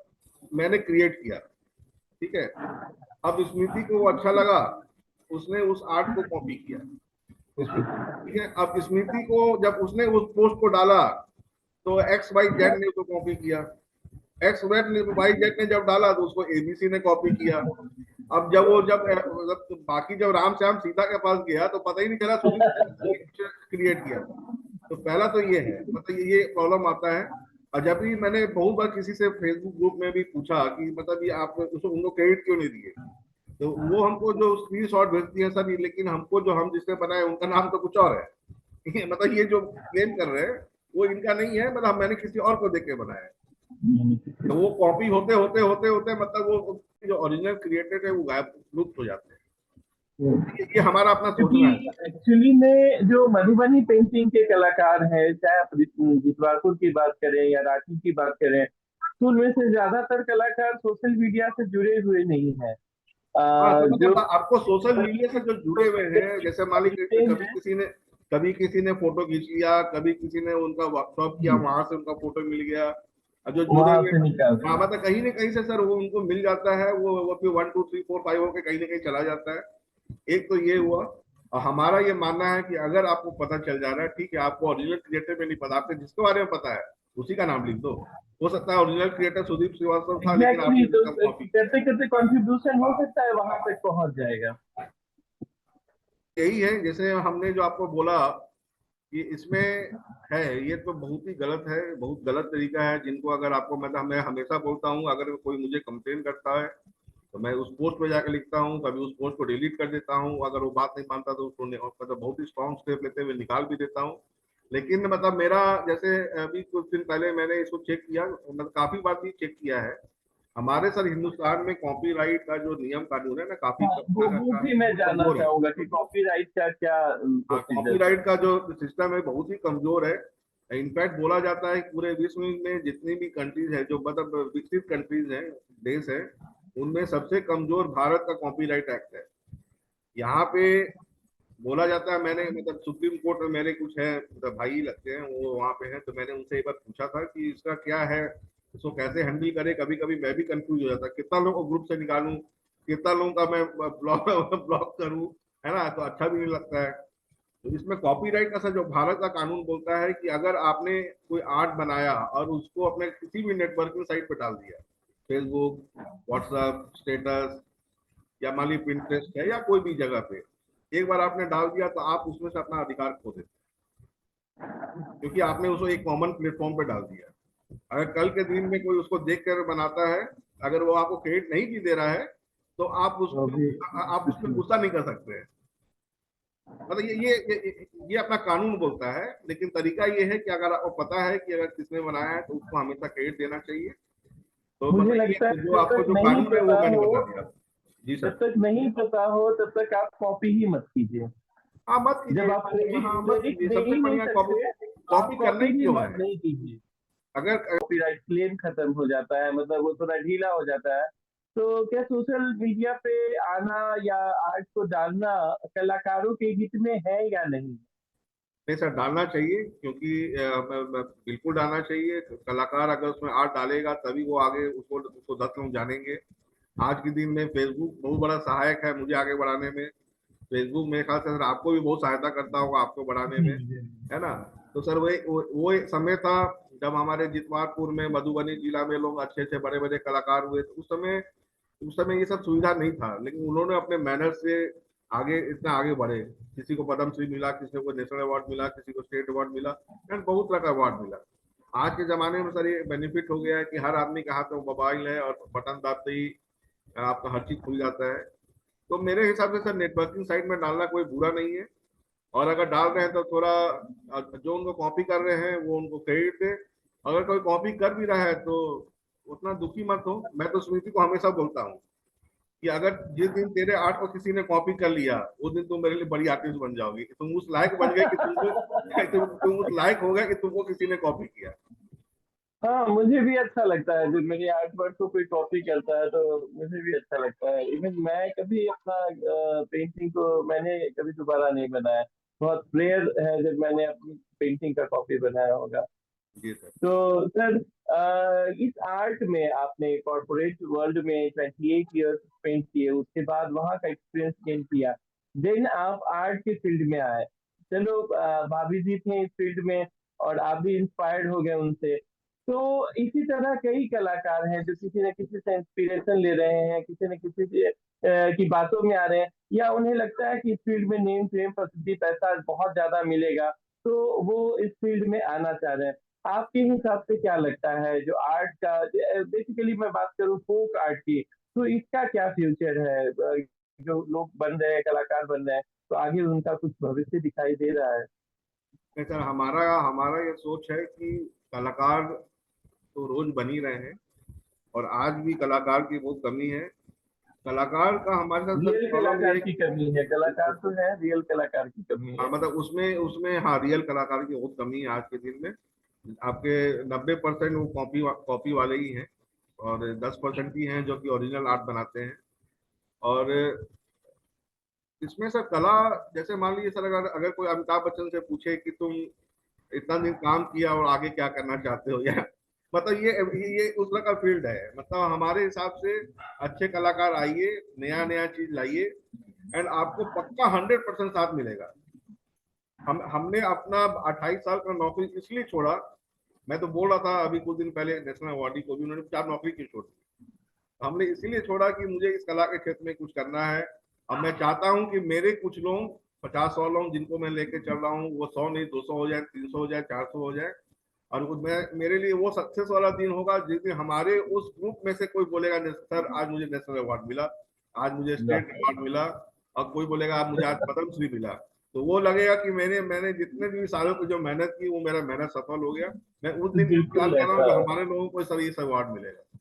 मैंने क्रिएट किया, ठीक है। अब स्मृति को वो अच्छा लगा, उसने उस आर्ट को कॉपी किया, ठीक है। अब स्मृति को जब उसने उस पोस्ट को डाला, तो XYZ ने उसको कॉपी किया। XYZ ने जब डाला तो उसको ABC ने कॉपी किया। अब जब बाकी जब राम श्याम सीता के पास गया तो पता ही नहीं चला सुदीप क्रिएट किया था। तो पहला तो ये है, मतलब ये प्रॉब्लम आता है। और जब भी मैंने बहुत बार किसी से फेसबुक ग्रुप में भी पूछा कि मतलब ये आप उसको उनको क्रेडिट क्यों नहीं दिए, तो वो हमको जो स्क्रीन शॉट भेजती है सर, लेकिन हमको जो हम जिससे बनाए उनका नाम तो कुछ और है। ठीक है, मतलब ये जो क्लेम कर रहे हैं वो इनका नहीं है, मतलब मैंने किसी और को देख के बनाया है। तो वो कॉपी होते होते होते होते मतलब वो जो ओरिजिनल क्रिएटेड है वो गायब, लुप्त हो जाते हैं। ये हमारा अपना क्योंकि सोचना है। एक्चुअली में जो मधुबनी पेंटिंग के कलाकार हैं, चाहे आप जितवारपुर की बात करें या रांची की बात करें, तो उनमें से ज्यादातर कलाकार सोशल मीडिया से जुड़े हुए नहीं हैं। हाँ तो जो मतलब आपको सोशल मीडिया से जो जुड़े हुए हैं, जैसे मान लीजिए कभी किसी ने फोटो खींच लिया, कभी किसी ने उनका वर्कशॉप किया, वहां से उनका फोटो मिल गया। और जो जुड़े वहां हुए, से निकाल हाँ रहे मतलब कहीं ना कहीं से सर वो उनको मिल जाता है, वो फिर 1 2 3 4 5 होके कहीं ना कहीं चला जाता है। एक तो ये हुआ। और हमारा ये मानना है कि अगर आपको पता चल जा रहा है, ठीक है, आपको ओरिजिनल क्रिएटर में नहीं पता, आपको जिसके बारे में पता है उसी का नाम लिख दो। हो सकता है ओरिजिनल क्रिएटर सुदीप श्रीवास्तव था, लेकिन एग्जैक्टली। आपने तो उसका कॉपी किया। करते करते कंट्रीब्यूशन हो सकता है वहां तक पहुंच जाएगा। यही है, जैसे हमने जो आपको बोला कि इसमें है, ये तो बहुत ही गलत है, बहुत गलत तरीका है। जिनको अगर आपको, मतलब मैं हमेशा बोलता हूँ, अगर कोई मुझे कंप्लेन करता है तो मैं उस पोस्ट पे जाकर लिखता हूँ, कभी उस पोस्ट को डिलीट कर देता हूँ। अगर वो बात नहीं मानता तो उसको मतलब बहुत ही स्ट्रॉन्ग स्टेप लेते हुए निकाल भी देता हूँ। लेकिन मतलब मेरा, जैसे अभी कुछ दिन पहले मैंने इसको चेक किया, मतलब काफी बार भी चेक किया है। हमारे सर हिंदुस्तान में कॉपीराइट का जो नियम कानून है ना, काफी हाँ, वो भी मैं जानना कमजोर है। चाहूंगा कि कॉपीराइट का क्या हाँ, प्रोसीजर है। कॉपीराइट का जो सिस्टम है बहुत ही कमजोर है। इनफैक्ट बोला जाता है कि पूरे विश्व में जितनी भी कंट्रीज है, जो मतलब विकसित कंट्रीज हैं, देश है, उनमें सबसे कमजोर भारत का कॉपीराइट एक्ट है। यहाँ पे बोला जाता है, मैंने मतलब सुप्रीम कोर्ट में मेरे कुछ है, मतलब भाई लगते हैं वो वहाँ पे हैं, तो मैंने उनसे एक बार पूछा था कि इसका क्या है, इसको कैसे हैंडल करें। कभी कभी मैं भी कंफ्यूज हो जाता, कितना लोगों को ग्रुप से निकालूं, कितना लोगों का मैं ब्लॉक ब्लॉक करूं, है ना, तो अच्छा भी नहीं लगता है। तो इसमें कॉपीराइट का सर जो भारत का कानून बोलता है कि अगर आपने कोई आर्ट बनाया और उसको अपने किसी भी नेटवर्किंग साइट पर डाल दिया, फेसबुक, व्हाट्सएप स्टेटस, या मान लीजिए पिंटरेस्ट है या कोई भी जगह पे, एक बार आपने डाल दिया तो आप उसमें से अपना अधिकार खो देते हैं, क्योंकि आपने उसको एक कॉमन प्लेटफॉर्म पे डाल दिया। अगर कल के दिन में कोई उसको देख कर बनाता है, अगर वो आपको क्रेडिट नहीं भी दे रहा है, तो तो भी आप उस पर गुस्सा नहीं कर सकते हैं। मतलब ये अपना कानून बोलता है, लेकिन तरीका ये है कि अगर आपको पता है कि अगर किसने बनाया है तो उसको हमेशा क्रेडिट देना चाहिए। तो मुझे मतलब लगता है ये जो जब आपको तक जो नहीं कानून है वो पता मैंने हो, बता दिया। जी जब सर। तक नहीं पता हो तब तक आप कॉपी ही मत कीजिए। हाँ मत जब कीजिए। आप क्रेडिट हाँ मत क्रेडिट कीजिए, दे सबसे ही नहीं बढ़िया कॉपी, सकते, आप कॉपी करना कॉपी ही भी क्यों मत है। नहीं कीजिए। अगर कॉपीराइट क्लेम खत्म हो जाता है, मतलब वो थोड़ा ढीला हो जाता है। तो क्या सोशल मीडिया पे आना या आर्ट को डालना कलाकारों के हित में है या नहीं? नहीं सर, डालना चाहिए, क्योंकि बिल्कुल डालना चाहिए। कलाकार अगर उसमें आर्ट डालेगा तभी वो आगे उसको उसको 10 लोग जानेंगे। आज के दिन में फेसबुक बहुत बड़ा सहायक है मुझे आगे बढ़ाने में। फेसबुक मेरे ख्याल से सर आपको भी बहुत सहायता करता होगा आपको बढ़ाने जी में, जी। है ना। तो सर वो एक समय था जब हमारे जितवारपुर में, मधुबनी जिला में लोग अच्छे अच्छे बड़े बड़े कलाकार हुए, तो उस समय ये सब सुविधा नहीं था, लेकिन उन्होंने अपने मेहनत से आगे इतना आगे बढ़े। किसी को पद्म श्री मिला, किसी को नेशनल अवार्ड मिला, किसी को स्टेट अवार्ड मिला, एंड बहुत तरह का अवार्ड मिला। आज के जमाने में सर ये बेनिफिट हो गया है कि हर आदमी के हाथ में मोबाइल है और बटन दाबते ही आपका हर चीज खुल जाता है। तो मेरे हिसाब से सर नेटवर्किंग साइट में डालना कोई बुरा नहीं है। और अगर डाल रहे हैं तो थोड़ा जो उनको कॉपी कर रहे हैं वो उनको क्रेडिट दे। अगर कोई कॉपी कर भी रहा है तो उतना दुखी मत हो। मैं तो स्मृति को हमेशा बोलता हूँ कि अगर जिस दिन तेरे आर्ट को किसी ने कॉपी कर लिया, उस दिन तुम मेरे लिए बड़ी आर्टिस्ट बन जाओगी। तुम उस लायक बन गए कि तुमको तुम उस लायक हो गए कि तुमको किसी ने कॉपी किया। हाँ, मुझे भी अच्छा लगता है जब मेरी आर्ट वर्क को कोई कॉपी करता है, तो मुझे भी अच्छा लगता है। इवन मैं कभी अपना पेंटिंग को मैंने कभी दोबारा नहीं बनाया। बहुत रेयर है जब मैंने अपनी पेंटिंग का कॉपी बनाया होगा। जी सर। तो सर, इस आर्ट में आपने कॉर्पोरेट वर्ल्ड में 28 ईयर्स स्पेंड किए, उसके बाद वहाँ का एक्सपीरियंस गेन किया, देन आप आर्ट के फील्ड में आए। चलो, भाभी जी थे इस फील्ड में और आप भी इंस्पायर्ड हो गए उनसे। तो इसी तरह कई कलाकार हैं जो किसी न किसी से इंस्पिरेशन ले रहे हैं, किसी न किसी की बातों में आ रहे हैं, या उन्हें लगता है कि इस फील्ड में नेम फेम प्रसिद्धि पैसा बहुत ज्यादा मिलेगा, तो वो इस फील्ड में आना चाह रहे हैं। आपके हिसाब से क्या लगता है जो आर्ट का, बेसिकली मैं बात करूं फोक आर्ट की, तो इसका क्या फ्यूचर है? जो लोग बन रहे हैं, कलाकार बन रहे हैं, तो आगे उनका कुछ भविष्य दिखाई दे रहा है? नहीं सर, हमारा हमारा ये सोच है कि कलाकार तो रोज बन ही रहे हैं, और आज भी कलाकार की बहुत कमी है। कलाकार का हमारे साथ सर रियल प्रॉब्लम ये कलाकार है की कमी है, कलाकार कि तो है, रियल कलाकार की कमी हाँ है। मतलब उसमें उसमें हाँ रियल कलाकार की बहुत कमी है आज के दिन में। आपके 90% वो कॉपी कॉपी वाले ही हैं, और 10% ही हैं जो कि ओरिजिनल आर्ट बनाते हैं। और इसमें सर कला, जैसे मान लीजिए सर, अगर अगर कोई अमिताभ बच्चन से पूछे कि तुम इतना दिन काम किया और आगे क्या करना चाहते हो, या मतलब ये उस तरह का फील्ड है। मतलब हमारे हिसाब से अच्छे कलाकार आइए, नया नया चीज लाइए, एंड आपको पक्का 100% साथ मिलेगा। हमने अपना 28 साल का नौकरी इसलिए छोड़ा। मैं तो बोल रहा था अभी कुछ दिन पहले नेशनल अवार्डी को भी, उन्होंने 4 नौकरी क्यों छोड़ी। हमने इसीलिए छोड़ा कि मुझे इस कला के क्षेत्र में कुछ करना है। अब मैं चाहता हूं कि मेरे कुछ लोग, 50-100 लोग जिनको मैं लेके चल रहा हूँ, वो 100 नहीं 200 हो जाए, 300 हो जाए, 400 हो जाए। और मैं, मेरे लिए वो सक्सेस वाला दिन होगा जिस दिन हमारे उस ग्रुप में से कोई बोलेगा सर आज मुझे नेशनल अवार्ड मिला, आज मुझे स्टेट अवार्ड मिला, और कोई बोलेगा आज मुझे आज पद्म श्री मिला। तो वो लगेगा कि मैंने मैंने जितने भी सालों की जो मेहनत की वो मेरा मेहनत सफल हो गया। मैं उस दिन इंतजार बिल्कुल कर रहा हूँ ऐसा, जब हमारे लोगों को सर इस अवार्ड मिलेगा।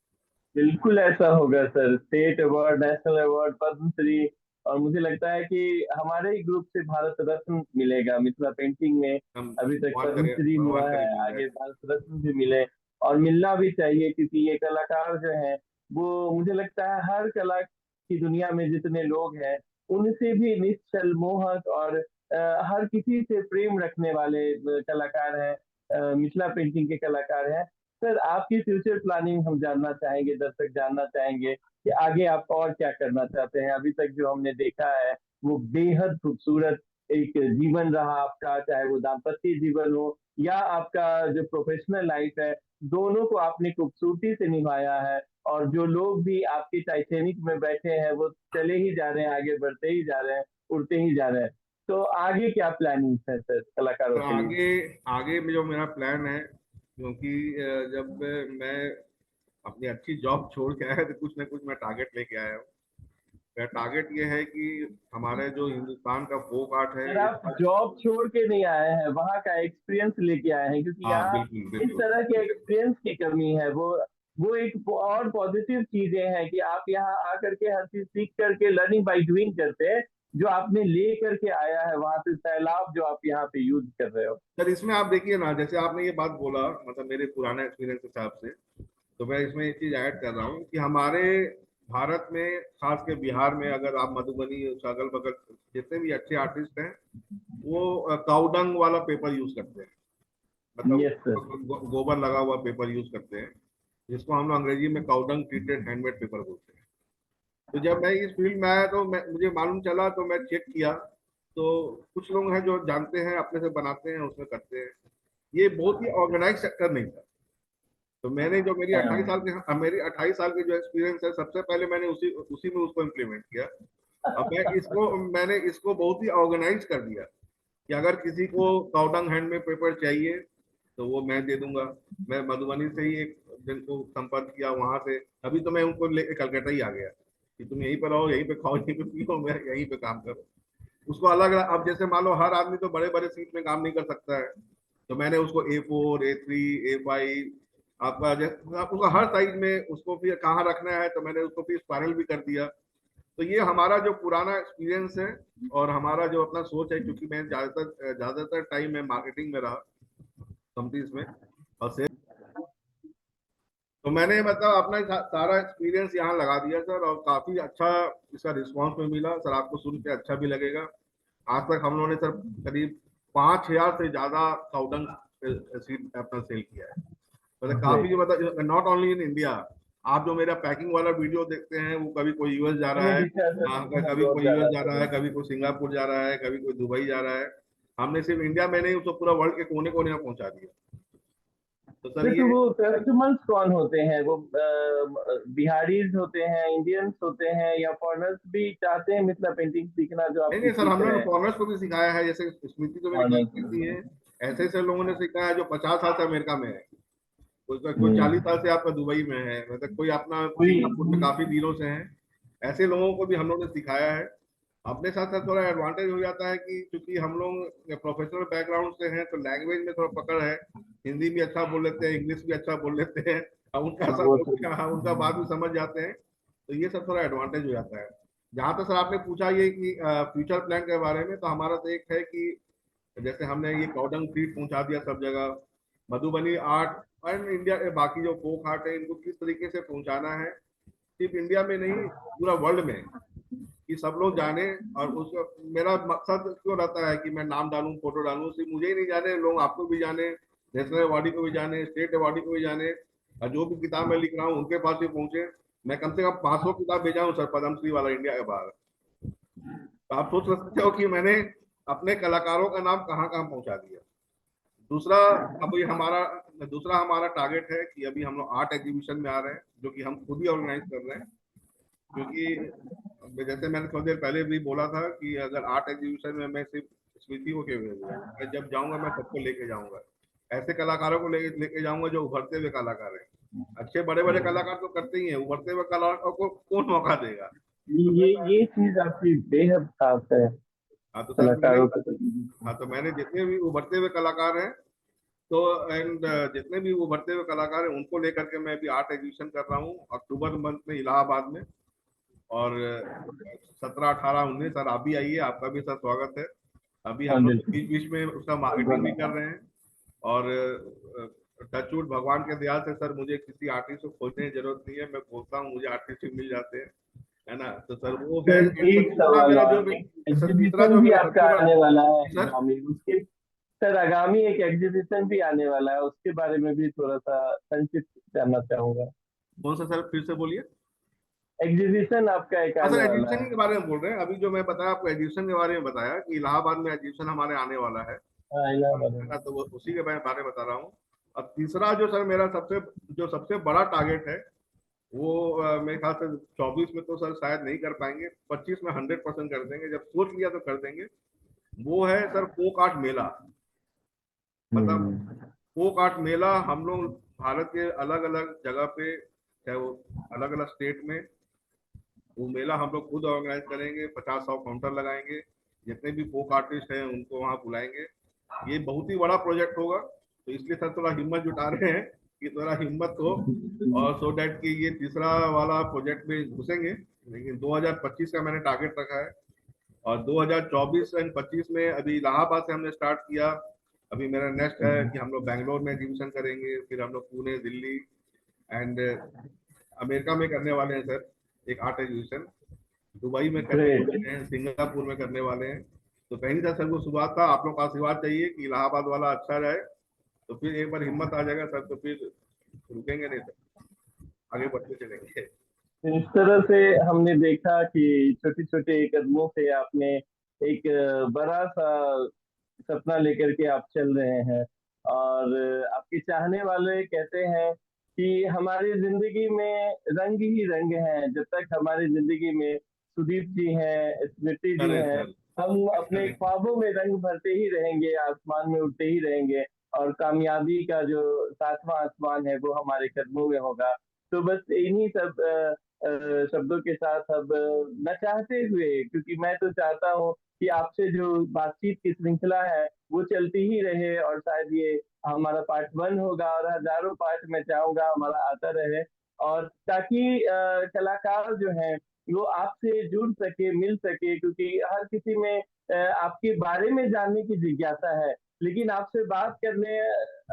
बिल्कुल ऐसा होगा sir. State award, national award, Padmashri, और मुझे लगता है कि हमारे ही ग्रुप से भारत रत्न मिलेगा मिथिला पेंटिंग में। हम अभी तक भगवान करे, पद्मश्री भगवान हुआ करे है, मिल जाए। आगे भारत रत्न भी मिले, और मिलना भी चाहिए, क्योंकि ये कलाकार जो हैं, वो मुझे लगता है हर कला की दुनिया में जितने लोग हैं, उनसे भी निश्चल मोहक और हर किसी से प्रेम रखने वाले कलाकार हैं, मिथिला पेंटिंग के कलाकार हैं। सर, आपकी फ्यूचर प्लानिंग हम जानना चाहेंगे, दर्शक जानना चाहेंगे कि आगे आप और क्या करना चाहते हैं। अभी तक जो हमने देखा है वो बेहद खूबसूरत एक जीवन रहा आपका, चाहे वो दाम्पत्य जीवन हो या आपका जो प्रोफेशनल लाइफ है, दोनों को आपने खूबसूरती से निभाया है। और जो लोग भी आपके टाइटैनिक में बैठे हैं वो चले ही जा रहे हैं, आगे बढ़ते ही जा रहे हैं, उड़ते ही जा रहे हैं। तो आगे क्या प्लानिंग है सर कलाकारों तो के लिए? आगे आगे में जो मेरा प्लान है, क्योंकि जब मैं अपनी अच्छी जॉब छोड़ के आया तो कुछ ना कुछ मैं टारगेट लेके आया हूँ। मेरा टारगेट ये है कि हमारे जो हिंदुस्तान का फोक आर्ट है सर ये। आप जॉब छोड़ के नहीं आए हैं, वहाँ का एक्सपीरियंस लेके आए हैं, क्योंकि हाँ यहाँ बिल्कुल इस बिल्कुल। तरह के एक्सपीरियंस की कमी है। वो एक और पॉजिटिव चीजें हैं कि आप यहाँ आकर के हर चीज सीख करके लर्निंग बाय डूइंग करते हैं, जो आपने ले करके आया है वहां से सैलाब जो आप यहाँ पे यूज कर रहे हो। सर इसमें आप देखिए ना, जैसे आपने ये बात बोला, मतलब मेरे पुराना एक्सपीरियंस के हिसाब से, तो मैं इसमें एक चीज ऐड कर रहा हूँ कि हमारे भारत में, खास के बिहार में, अगर आप मधुबनी अगल बगल जितने भी अच्छे आर्टिस्ट हैं, वो काउडंग वाला पेपर यूज करते हैं। मतलब यस सर। गोबर लगा हुआ पेपर यूज करते हैं, जिसको हम लोग अंग्रेजी में काउडंग ट्रीटेड हैंडमेड पेपर बोलते हैं। तो जब मैं इस फील्ड में आया तो मुझे मालूम चला, तो मैं चेक किया, तो कुछ लोग हैं जो जानते हैं, अपने से बनाते हैं, उसमें करते हैं। ये बहुत ही ऑर्गेनाइज सेक्टर नहीं था। तो मैंने जो मेरी 28 साल की जो एक्सपीरियंस है, सबसे पहले मैंने उसी उसी में उसको इम्प्लीमेंट किया। अब मैंने इसको बहुत ही ऑर्गेनाइज कर दिया कि अगर किसी को काउडंग हैंड में पेपर चाहिए तो वो मैं दे दूंगा। मैं मधुबनी से ही एक जन को संपर्क किया, वहां से अभी तो मैं उनको लेकर कलकत्ता ही आ गया कि तुम यहीं पर रहो, यहीं पे खाओ, यहीं पे पियो, मैं यहीं पे काम करो। उसको अलग अलग, अब जैसे मान लो हर आदमी तो बड़े बड़े सीट में काम नहीं कर सकता है, तो मैंने उसको A4, A3, A5, आपका उसका हर साइज में उसको फिर कहाँ रखना है, तो मैंने उसको फिर स्पायरल भी कर दिया। तो ये हमारा जो पुराना एक्सपीरियंस है और हमारा जो अपना सोच है, क्योंकि मैं ज्यादातर टाइम मैं मार्केटिंग में रहा, कंपनीज में और सेल्स, तो मैंने मतलब अपना सारा एक्सपीरियंस यहाँ लगा दिया सर, और काफी अच्छा इसका रिस्पांस में मिला सर। आपको सुन के अच्छा भी लगेगा। आज तक हम लोगों ने सर करीब 5,000 से ज्यादा काउडंग सीट अपना सेल किया है। मतलब काफी, ग्रेट। मतलब नॉट ओनली इन इंडिया। आप जो मेरा पैकिंग वाला वीडियो देखते हैं, वो कभी कोई यूएस जा रहा मैंने है, दिखा सर, कभी बहुत कोई यूएस ज्यादा जा रहा है, अच्छा। कभी कोई सिंगापुर जा रहा है, कभी कोई दुबई जा रहा है। हमने सिर्फ इंडिया में नहीं, उसको पूरा वर्ल्ड के कोने कोने में पहुंचा दिया। तो सर सर तो ये, वो कस्टमर्स कौन होते हैं? वो बिहारीज होते हैं, इंडियंस होते हैं, या फॉरेनर्स भी चाहते हैं मिथिला पेंटिंग सीखना जो नहीं आपसे नहीं सर, सीख हम लोगों रहे ने हैं? फॉरनर्स को भी सिखाया है। जैसे स्मृति तो मेरी काम फॉरेनर्स करती भी। है, ऐसे ऐसे लोगों ने सिखाया है जो 50 साल से अमेरिका में है, कोई 40 साल हम्म। से आपका दुबई में है, मतलब कोई अपना कोई। सिंगापुर में काफी दिनों से है। ऐसे लोगों को भी हम लोगों ने सिखाया है। अपने साथ साथ थोड़ा एडवांटेज हो जाता है कि चूंकि हम लोग प्रोफेशनल बैकग्राउंड से हैं, तो लैंग्वेज में थोड़ा पकड़ है। हिंदी भी अच्छा बोल लेते हैं, इंग्लिश भी अच्छा बोल लेते हैं, और हाँ वो तो। उनका बात भी समझ जाते हैं। तो ये सब थोड़ा एडवांटेज हो जाता है। जहाँ तक सर आपने पूछा ये कि फ्यूचर प्लान के बारे में, तो हमारा तो एक है कि जैसे हमने ये काउडंग फीड पहुंचा दिया सब जगह, मधुबनी आर्ट एंड इंडिया के बाकी जो फोक आर्ट है, इनको किस तरीके से पहुंचाना है, सिर्फ इंडिया में नहीं, पूरा वर्ल्ड में, कि सब लोग जाने। और उसका मेरा मकसद क्यों रहता है कि मैं नाम डालूं, फोटो डालूं, सिर्फ मुझे ही नहीं जाने, लोग आपको भी जाने, नेशनल अवार्डी को भी जाने, स्टेट अवार्डी को भी जाने, और जो भी किताब मैं लिख रहा हूँ उनके पास भी पहुंचे। मैं कम से कम 500 किताब भेजा हूँ सर, पद्मश्री वाला, इंडिया के बाहर। तो आप सोच सकते हो कि मैंने अपने कलाकारों का नाम कहाँ कहाँ पहुंचा दिया। दूसरा, अब ये हमारा दूसरा हमारा टारगेट है कि अभी हम लोग आर्ट एग्जीबिशन में आ रहे हैं, जो कि हम खुद ही ऑर्गेनाइज कर रहे हैं। क्योंकि जैसे मैंने थोड़ी देर पहले भी बोला था कि अगर आर्ट एग्जीबिशन में मैं सिर्फ स्मृति को क्यों भेजूंगा, मैं जब जाऊंगा मैं सबको लेके जाऊंगा। ऐसे कलाकारों को लेके जाऊंगा जो उभरते हुए कलाकार हैं। अच्छे बड़े बड़े कलाकार तो करते ही हैं, उभरते हुए कलाकार को कौन मौका देगा? तो मैं ये चीज आपकी बेहद खास है हाँ तो सर मैंने कलाकारों का। हाँ तो मैंने जितने भी उभरते हुए कलाकार हैं, तो एंड जितने भी उभरते हुए कलाकार हैं, उनको लेकर के मैं अभी आर्ट एग्जीबिशन कर रहा हूँ अक्टूबर मंथ में इलाहाबाद में। और 17, 18, 19 सर आप भी आइए, आपका भी सर स्वागत है। अभी हाँ हम लोग बिल्कुल। बीच बीच में उसका मार्केटिंग भी कर रहे हैं। और टचवुड भगवान के दया से सर मुझे किसी आर्टिस्ट को खोजने की जरूरत नहीं है, मैं खोजता हूँ, मुझे आर्टिस्ट भी मिल जाते हैं, है ना। तो सर वो है। सर एंड सर एक तीसरा सवाल मेरा जो और, भी, एक सर तीसरा एग्जीबिशन जो भी मेरा आपका सबसे बड़ा, आने वाला है सर आगामी, उसके सर आगामी एक एग्जीबिशन भी आने वाला है, उसके बारे में भी थोड़ा सा संक्षिप्त जानना चाहूंगा। कौन सा सर फिर से बोलिए। एग्जीबिशन आपका एक सर आने वाला एग्जीबिशन है। के बारे में बोल रहे हैं। अभी जो मैं बताया आपको एग्जीबिशन के बारे में बताया कि इलाहाबाद में एग्जीबिशन हमारे आने वाला है, हाँ, इलाहाबाद में। तो वो उसी के बारे में बता रहा हूँ। अब तीसरा जो सर मेरा सबसे बड़ा टारगेट है वो मेरे ख्याल से 24 में तो सर शायद नहीं कर पाएंगे, 25 में 100% कर देंगे, जब सोच लिया तो कर देंगे। वो है सर फोक आर्ट मेला। मतलब हम्म। फोक आर्ट मेला हम लोग भारत के अलग अलग जगह पे, चाहे वो अलग अलग स्टेट में, वो मेला हम लोग खुद ऑर्गेनाइज करेंगे। 50-100 काउंटर लगाएंगे, जितने भी फोक आर्टिस्ट हैं उनको वहां बुलाएंगे। ये बहुत ही बड़ा प्रोजेक्ट होगा, तो इसलिए सर थोड़ा हिम्मत जुटा रहे हैं कि थोड़ा हिम्मत हो, और सो डैट कि ये तीसरा वाला प्रोजेक्ट में घुसेंगे। लेकिन 2025 का मैंने टारगेट रखा है, और 2024 एंड 25 में अभी इलाहाबाद से हमने स्टार्ट किया। अभी मेरा नेक्स्ट है कि हम लोग बैंगलोर में एग्जीबिशन करेंगे, फिर हम लोग पुणे, दिल्ली एंड अमेरिका में करने वाले हैं सर एक आर्ट एग्जीबिशन। दुबई में करने ग्रेट। वाले हैं, सिंगापुर में करने वाले हैं। तो कहीं से सर को शुरुआत था, आप लोग का आशीर्वाद चाहिए कि इलाहाबाद वाला अच्छा रहे, तो फिर एक बार हिम्मत आ जाएगा सर, तो फिर रुकेंगे नहीं सर, आगे बढ़ते चलेंगे। इस तरह से हमने देखा कि छोटे छोटे कदमों से आपने एक बड़ा सा सपना लेकर के आप चल रहे हैं। और आपके चाहने वाले कहते हैं कि हमारी जिंदगी में रंग ही रंग हैं, जब तक हमारी जिंदगी में सुदीप जी हैं, स्मृति जी करें हैं, सर, हम अपने करें। ख्वाबों में रंग भरते ही रहेंगे, आसमान में उड़ते ही रहेंगे, और कामयाबी का जो सातवां आसमान है वो हमारे कदमों में होगा। तो बस इन्हीं सब शब्दों के साथ अब न चाहते हुए, क्योंकि मैं तो चाहता हूँ कि आपसे जो बातचीत की श्रृंखला है वो चलती ही रहे, और शायद ये हमारा पार्ट 1 होगा और हजारों पार्ट मैं चाहूंगा हमारा आता रहे, और ताकि कलाकार जो है वो आपसे जुड़ सके, मिल सके, क्योंकि हर किसी में आपके बारे में जानने की जिज्ञासा है, लेकिन आपसे बात करने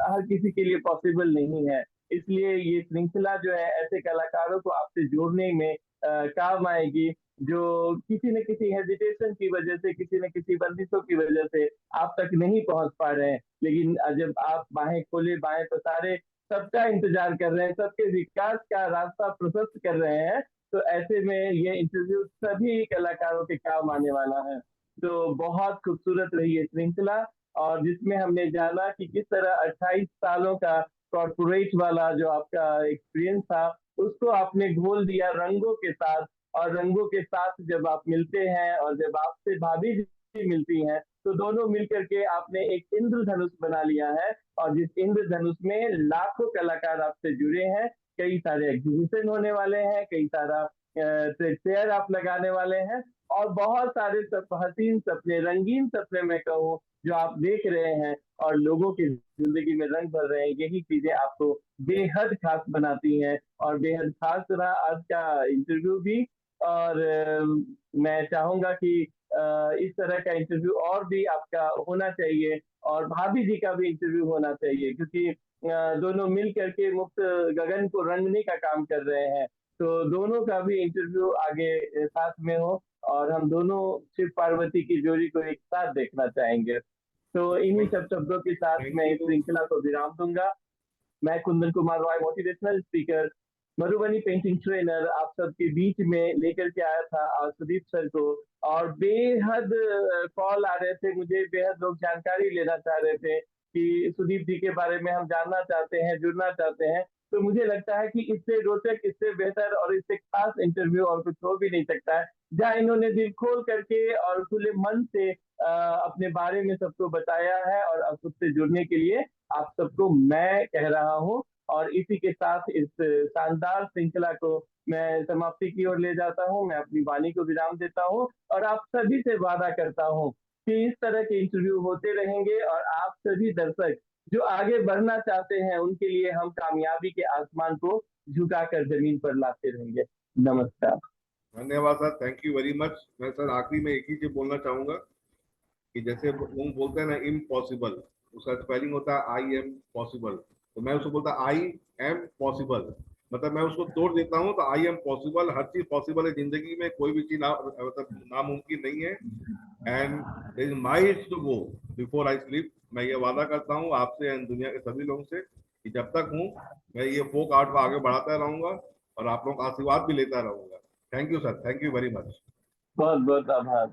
हर किसी के लिए पॉसिबल नहीं है। इसलिए ये श्रृंखला जो है ऐसे कलाकारों को आपसे जोड़ने में काम आएगी, जो किसी न किसी हेजिटेशन की वजह से, किसी न किसी बंदिशों की वजह से आप तक नहीं पहुंच पा रहे हैं, लेकिन जब आप बाहें खोले, बाहें पसारे, सबका इंतजार कर रहे हैं, सबके विकास का रास्ता प्रशस्त कर रहे हैं, तो ऐसे में ये इंटरव्यू सभी कलाकारों के काम आने वाला है। तो बहुत खूबसूरत रही ये श्रृंखला, और जिसमें हमने जाना कि किस तरह 28 सालों का कॉर्पोरेट वाला जो आपका एक्सपीरियंस था उसको आपने घोल दिया रंगों के साथ, और रंगों के साथ जब आप मिलते हैं और जब आपसे भाभी जी मिलती हैं, तो दोनों मिलकर के आपने एक इंद्रधनुष बना लिया है, और जिस इंद्रधनुष में लाखों कलाकार आपसे जुड़े हैं। कई सारे एग्जीबिशन होने वाले हैं, कई सारा ट्रेड फेयर आप लगाने वाले हैं, और बहुत सारे हसीन सपने, रंगीन सपने मैं कहूँ, जो आप देख रहे हैं और लोगों की जिंदगी में रंग भर रहे हैं। यही चीजें आपको बेहद खास बनाती हैं, और बेहद खास रहा आज का इंटरव्यू भी। और मैं चाहूंगा कि इस तरह का इंटरव्यू और भी आपका होना चाहिए, और भाभी जी का भी इंटरव्यू होना चाहिए, क्योंकि दोनों मिल करके मुक्त गगन को रंगने का काम कर रहे हैं। तो दोनों का भी इंटरव्यू आगे साथ में हो, और हम दोनों शिव पार्वती की जोड़ी को एक साथ देखना चाहेंगे। तो इन्हीं सब शब्दों के साथ थैंक मैं इस यू। श्रृंखला को विराम दूंगा। मैं Kundan Kumar Roy, motivational speaker, Madhubani painting trainer, आप सबके बीच में लेकर के आया था आज सुदीप सर को। और बेहद कॉल आ रहे थे मुझे, बेहद लोग जानकारी लेना चाह रहे थे कि सुदीप जी के बारे में हम जानना चाहते हैं, जुड़ना चाहते हैं। तो मुझे लगता है कि इससे रोचक, इससे बेहतर और इससे खास इंटरव्यू और कुछ हो भी नहीं सकता है, जहाँ इन्होंने दिल खोल करके और खुले मन से अपने बारे में सबको बताया है, और अब सबसे जुड़ने के लिए आप सबको मैं कह रहा हूँ। और इसी के साथ इस शानदार श्रृंखला को मैं समाप्ति की ओर ले जाता हूँ, मैं अपनी वाणी को विराम देता हूँ, और आप सभी से वादा करता हूँ कि इस तरह के इंटरव्यू होते रहेंगे, और आप सभी दर्शक जो आगे बढ़ना चाहते हैं उनके लिए हम कामयाबी के आसमान को झुकाकर जमीन पर लाते रहेंगे। नमस्कार। धन्यवाद sir, thank you very much. मैं सर आखिरी में एक ही चीज बोलना चाहूंगा कि जैसे लोग बोलते हैं ना इम्पॉसिबल, उसका स्पेलिंग होता है आई एम पॉसिबल, तो मैं उसको बोलता आई एम पॉसिबल। मतलब मैं उसको तोड़ देता हूँ, तो आई एम पॉसिबल, हर चीज पॉसिबल है जिंदगी में, कोई भी चीज मतलब नामुमकिन नहीं है। And there is miles to go before I sleep. मैं ये वादा करता हूँ आपसे एंड दुनिया के सभी लोगों से कि जब तक हूँ मैं ये फोक आर्ट को आगे बढ़ाता रहूंगा, और आप लोगों का आशीर्वाद भी लेता रहूंगा। Thank you sir, thank you very much. बहुत बहुत आभार।